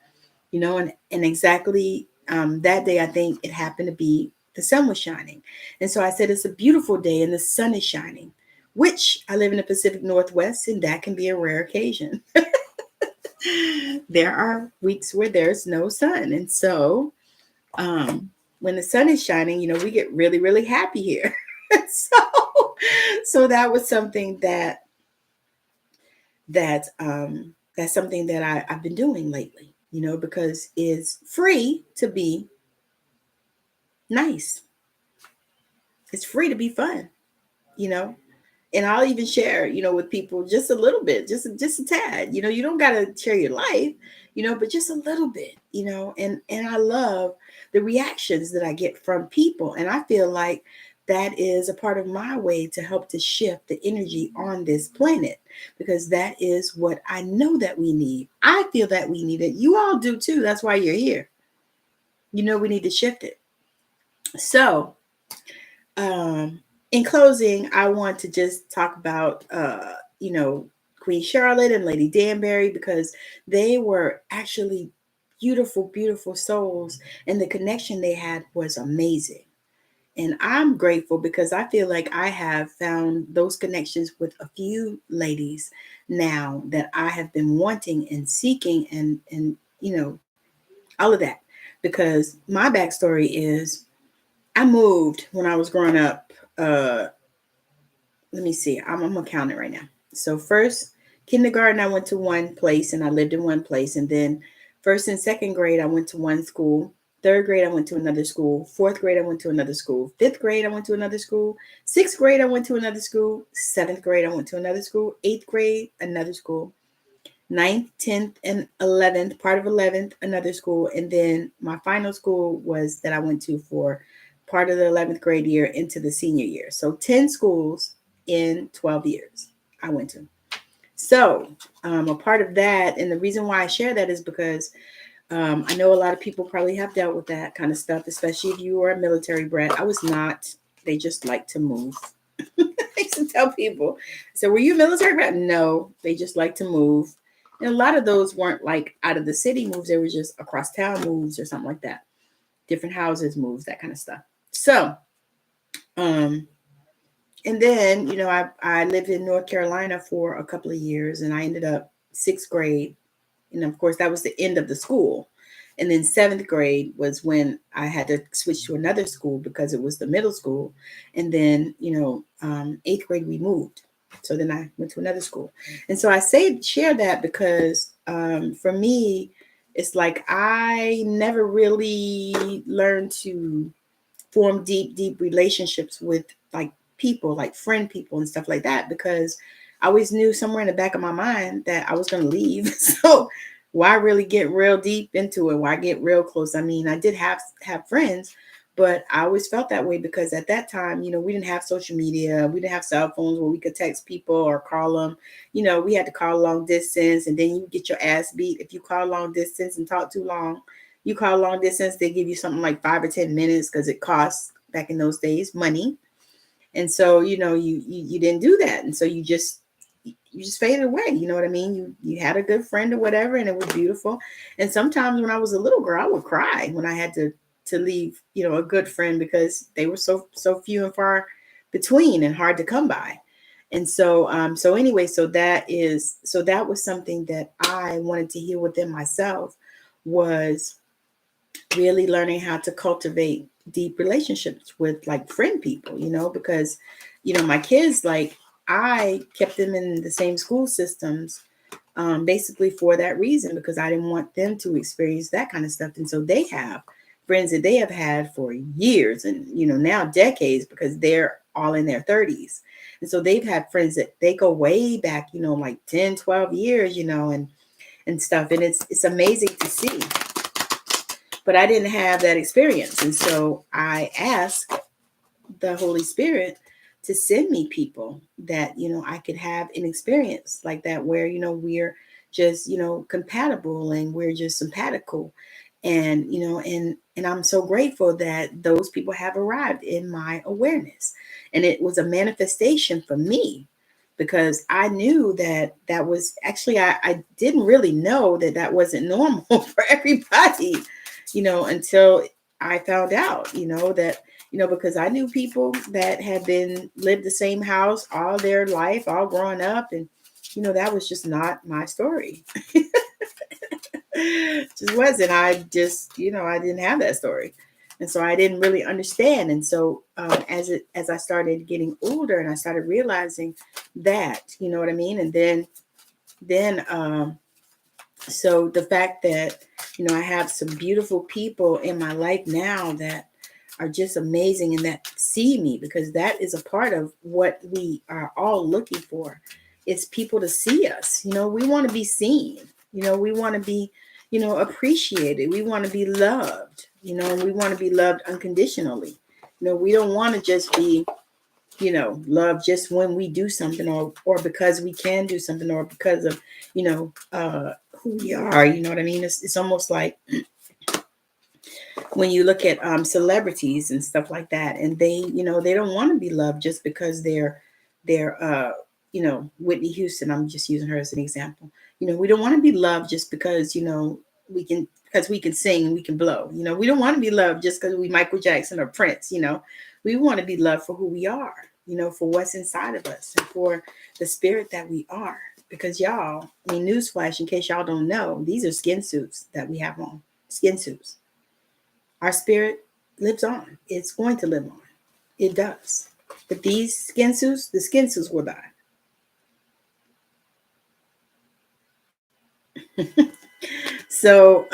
and exactly that day, I think it happened to be the sun was shining. And so I said, it's a beautiful day and the sun is shining, which I live in the Pacific Northwest, and that can be a rare occasion. There are weeks where there's no sun. And so, when the sun is shining, we get really, really happy here. so that was something that's something that I've been doing lately, because it's free to be nice. It's free to be fun, and I'll even share, with people just a little bit, just a tad, you don't got to share your life, but just a little bit, and I love the reactions that I get from people. And I feel like that is a part of my way to help to shift the energy on this planet, because that is what I know that we need. I feel that we need it. You all do too. That's why you're here. We need to shift it. So, in closing, I want to just talk about, Queen Charlotte and Lady Danbury, because they were actually beautiful, beautiful souls, and the connection they had was amazing. And I'm grateful because I feel like I have found those connections with a few ladies now that I have been wanting and seeking, and all of that. Because my backstory is I moved when I was growing up. Let me see. I'm gonna count it right now. So first kindergarten, I went to one place and I lived in one place. And then first and second grade, I went to one school. Third grade, I went to another school. Fourth grade, I went to another school. Fifth grade, I went to another school. Sixth grade, I went to another school. Seventh grade, I went to another school. Eighth grade, another school. Ninth, 10th, and 11th, part of 11th, another school. And then my final school was that I went to for part of the 11th grade year into the senior year. So 10 schools in 12 years I went to. So a part of that, and the reason why I share that is because I know a lot of people probably have dealt with that kind of stuff, especially if you are a military brat. I was not. They just like to move. I used to tell people, so were you a military brat? No, they just like to move. And a lot of those weren't like out of the city moves. They were just across town moves or something like that. Different houses moves, that kind of stuff. So, and then, I lived in North Carolina for a couple of years, and I ended up sixth grade. And of course, that was the end of the school. And then seventh grade was when I had to switch to another school because it was the middle school. And then, eighth grade, we moved. So then I went to another school. And so I share that because for me, it's like I never really learned to form deep, deep relationships with like people, like friend people and stuff like that, because I always knew somewhere in the back of my mind that I was going to leave. So why really get real deep into it? Why get real close? I mean, I did have friends, But I always felt that way because at that time, we didn't have social media. We didn't have cell phones where we could text people or call them. We had to call long distance, and then you get your ass beat if you call long distance and talk too long. You call long distance, they give you something like 5 or 10 minutes because it costs back in those days money. And so, you didn't do that. And so you just faded away. You know what I mean? You had a good friend or whatever, and it was beautiful. And sometimes when I was a little girl, I would cry when I had to leave, a good friend, because they were so few and far between and hard to come by. And so anyway, that was something that I wanted to heal within myself, was really learning how to cultivate deep relationships with like friend people, because, my kids, like, I kept them in the same school systems, basically for that reason, because I didn't want them to experience that kind of stuff. And so they have friends that they have had for years and, now decades, because they're all in their 30s. And so they've had friends that they go way back, like 10, 12 years, and stuff. And it's amazing to see. But I didn't have that experience. And so I asked the Holy Spirit to send me people that, I could have an experience like that, where, we're just, compatible, and we're just simpatical. And, and I'm so grateful that those people have arrived in my awareness. And it was a manifestation for me, because I knew that was actually, I didn't really know that wasn't normal for everybody, until I found out, that, because I knew people that had lived the same house all their life, all growing up. And, that was just not my story. Just wasn't. I just, I didn't have that story. And so I didn't really understand. And so as I started getting older and I started realizing that, you know what I mean? And then so the fact that, I have some beautiful people in my life now that are just amazing and that see me, because that is a part of what we are all looking for. It's people to see us. We want to be seen. We want to be, appreciated. We want to be loved, we want to be loved unconditionally. We don't want to just be, love just when we do something, or because we can do something, or because of, who we are. You know what I mean? It's almost like when you look at celebrities and stuff like that, and they don't want to be loved just because they're Whitney Houston. I'm just using her as an example. We don't want to be loved just because we can sing and we can blow. We don't want to be loved just because we Michael Jackson or Prince. We want to be loved for who we are, for what's inside of us, and for the spirit that we are. Because y'all, newsflash, in case y'all don't know, these are skin suits that we have on. Skin suits. Our spirit lives on. It's going to live on. It does. But these skin suits, the skin suits will die. So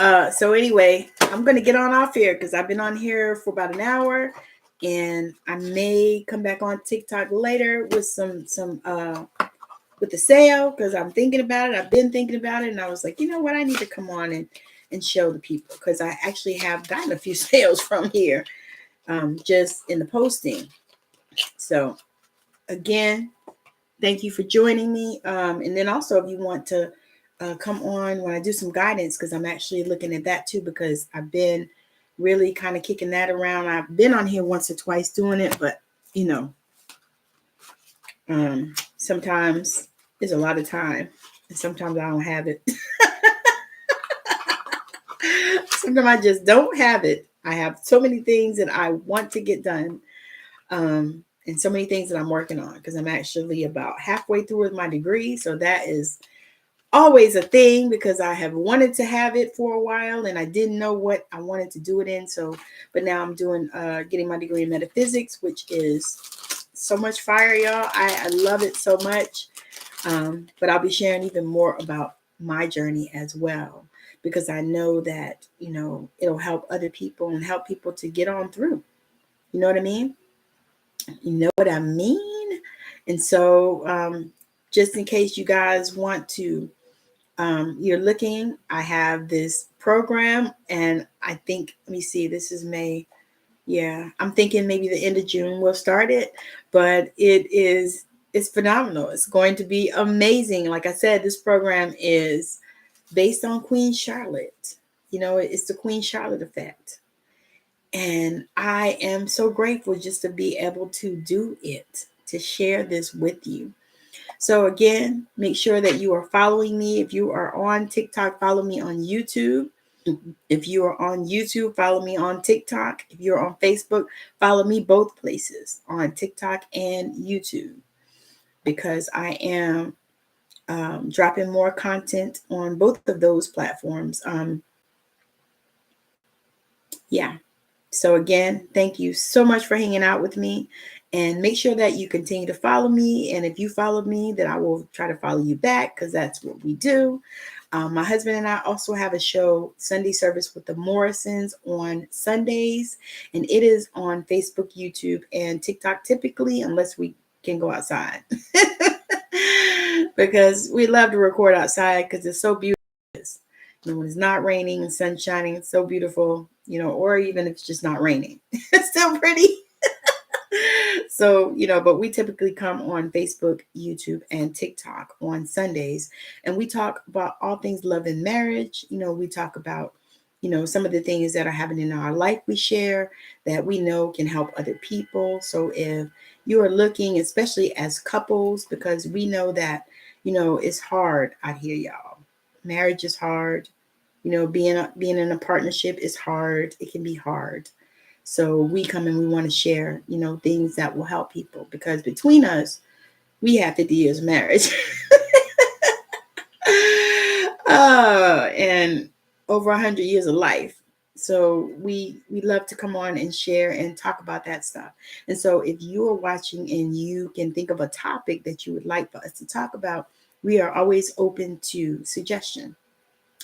anyway, I'm going to get on off here because I've been on here for about an hour, and I may come back on TikTok later with some with the sale, because I'm thinking about it. I've been thinking about it, and I was like, you know what? I need to come on and show the people, because I actually have gotten a few sales from here, just in the posting. So again, thank you for joining me. And then also, if you want to come on when I do some guidance, because I'm actually looking at that too, because I've been really kind of kicking that around. I've been on here once or twice doing it, but sometimes it's a lot of time, and sometimes I don't have it. Sometimes I just don't have it. I have so many things that I want to get done, and so many things that I'm working on, because I'm actually about halfway through with my degree. So that is always a thing, because I have wanted to have it for a while and I didn't know what I wanted to do it in. So, but now I'm doing, getting my degree in metaphysics, which is so much fire, y'all. I love it so much. But I'll be sharing even more about my journey as well, because I know that, it'll help other people and help people to get on through. You know what I mean? You know what I mean? And so, just in case you guys want to, you're looking, I have this program, and I think, let me see, this is May. Yeah, I'm thinking maybe the end of June we'll start it, but it's phenomenal. It's going to be amazing. Like I said, this program is based on Queen Charlotte. You know, it's the Queen Charlotte effect. And I am so grateful just to be able to do it, to share this with you. So again, make sure that you are following me. If you are on TikTok, follow me on YouTube. If you are on YouTube, follow me on TikTok. If you're on Facebook, follow me both places, on TikTok and YouTube, because I am dropping more content on both of those platforms. Yeah. So again, thank you so much for hanging out with me, and make sure that you continue to follow me. And if you follow me, then I will try to follow you back, because that's what we do. My husband and I also have a show, Sunday Service with the Morrisons, on Sundays, and it is on Facebook, YouTube, and TikTok typically, unless we can go outside. Because we love to record outside because it's so beautiful. When it's not raining and sun shining, it's so beautiful, or even if it's just not raining, it's still pretty. So, but we typically come on Facebook, YouTube, and TikTok on Sundays, and we talk about all things love and marriage. We talk about, some of the things that are happening in our life we share that we know can help other people. So if you are looking, especially as couples, because we know that, it's hard out here, y'all. Marriage is hard. Being in a partnership is hard. It can be hard. So we come and we want to share, things that will help people, because between us, we have 50 years of marriage. And over 100 years of life. So we love to come on and share and talk about that stuff. And so if you are watching and you can think of a topic that you would like for us to talk about, we are always open to suggestion.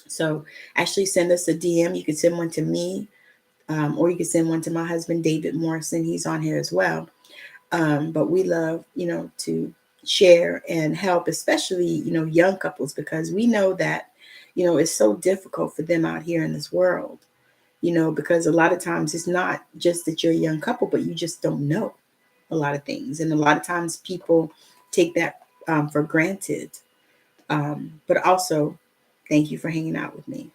So actually send us a DM. You can send one to me, or you can send one to my husband, David Morrison. He's on here as well. But we love, to share and help, especially, young couples, because we know that, it's so difficult for them out here in this world, because a lot of times it's not just that you're a young couple, but you just don't know a lot of things. And a lot of times people take that for granted. But also, thank you for hanging out with me.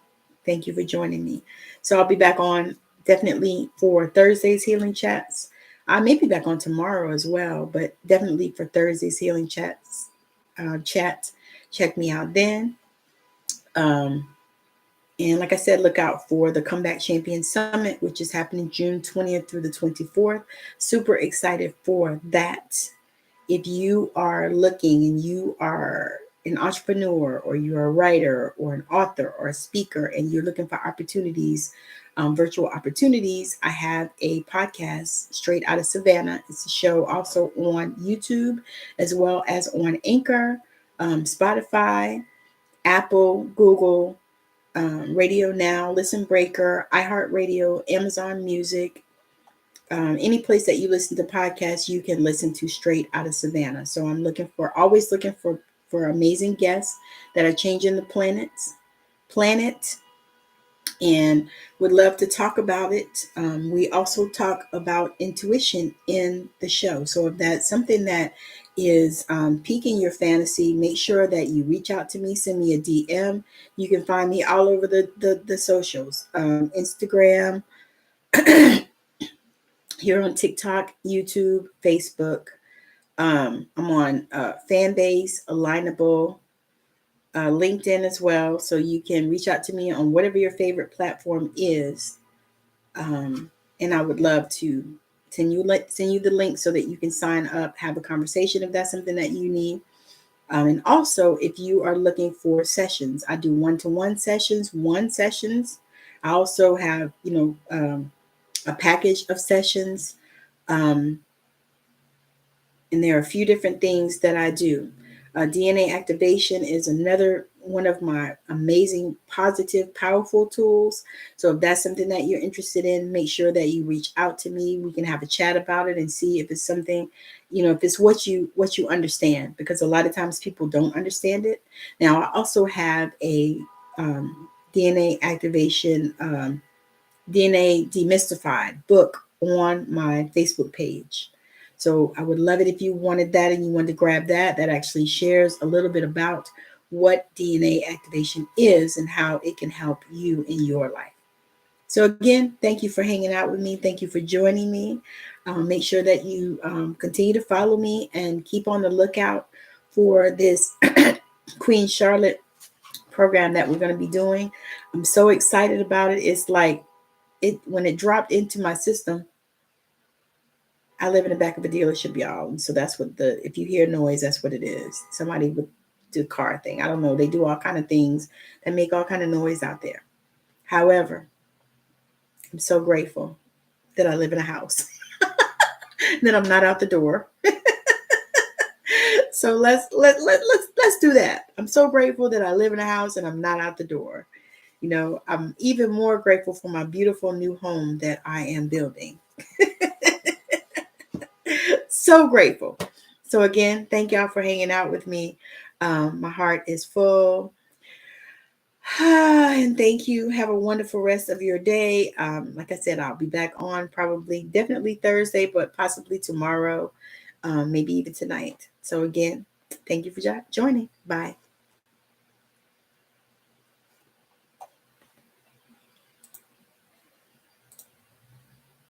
Thank you for joining me. So I'll be back on definitely for Thursday's healing chats. I may be back on tomorrow as well, but definitely for Thursday's healing chat. Check me out then. Um, and like I said, look out for the Comeback Champion Summit, which is happening June 20th through the 24th. Super excited for that. If you are looking and you are an entrepreneur, or you're a writer or an author or a speaker, and you're looking for opportunities, virtual opportunities, I have a podcast, Straight Outta Savannah. It's a show also on YouTube as well as on Anchor, Spotify, Apple, Google, Radio Now, Listen Breaker, iHeartRadio, Amazon Music. Any place that you listen to podcasts, you can listen to Straight Outta Savannah. So I'm always looking for amazing guests that are changing the planet, and would love to talk about it. We also talk about intuition in the show. So if that's something that is piquing your fantasy, make sure that you reach out to me, send me a DM. You can find me all over the socials, Instagram, here on TikTok, YouTube, Facebook. I'm on Fanbase, Alignable, LinkedIn as well. So you can reach out to me on whatever your favorite platform is. And I would love to send you the link so that you can sign up, have a conversation if that's something that you need. And also, if you are looking for sessions, I do one-to-one sessions, I also have, a package of sessions. And there are a few different things that I do. DNA activation is another one of my amazing, positive, powerful tools. So if that's something that you're interested in, make sure that you reach out to me. We can have a chat about it and see if it's something, if it's what you understand, because a lot of times people don't understand it. Now, I also have a DNA activation, DNA demystified book on my Facebook page. So I would love it if you wanted that and you wanted to grab that. That actually shares a little bit about what DNA activation is and how it can help you in your life. So again, thank you for hanging out with me. Thank you for joining me. Make sure that you continue to follow me and keep on the lookout for this Queen Charlotte program that we're going to be doing. I'm so excited about it. It's like when it dropped into my system. I live in the back of a dealership, y'all. And so that's what if you hear noise, that's what it is. Somebody would do car thing. I don't know. They do all kind of things that make all kind of noise out there. However, I'm so grateful that I live in a house, that I'm not out the door. So let's do that. I'm so grateful that I live in a house and I'm not out the door. I'm even more grateful for my beautiful new home that I am building. So grateful. So again, thank y'all for hanging out with me. My heart is full. And thank you. Have a wonderful rest of your day. Like I said, I'll be back on definitely Thursday, but possibly tomorrow, maybe even tonight. So again, thank you for joining. Bye.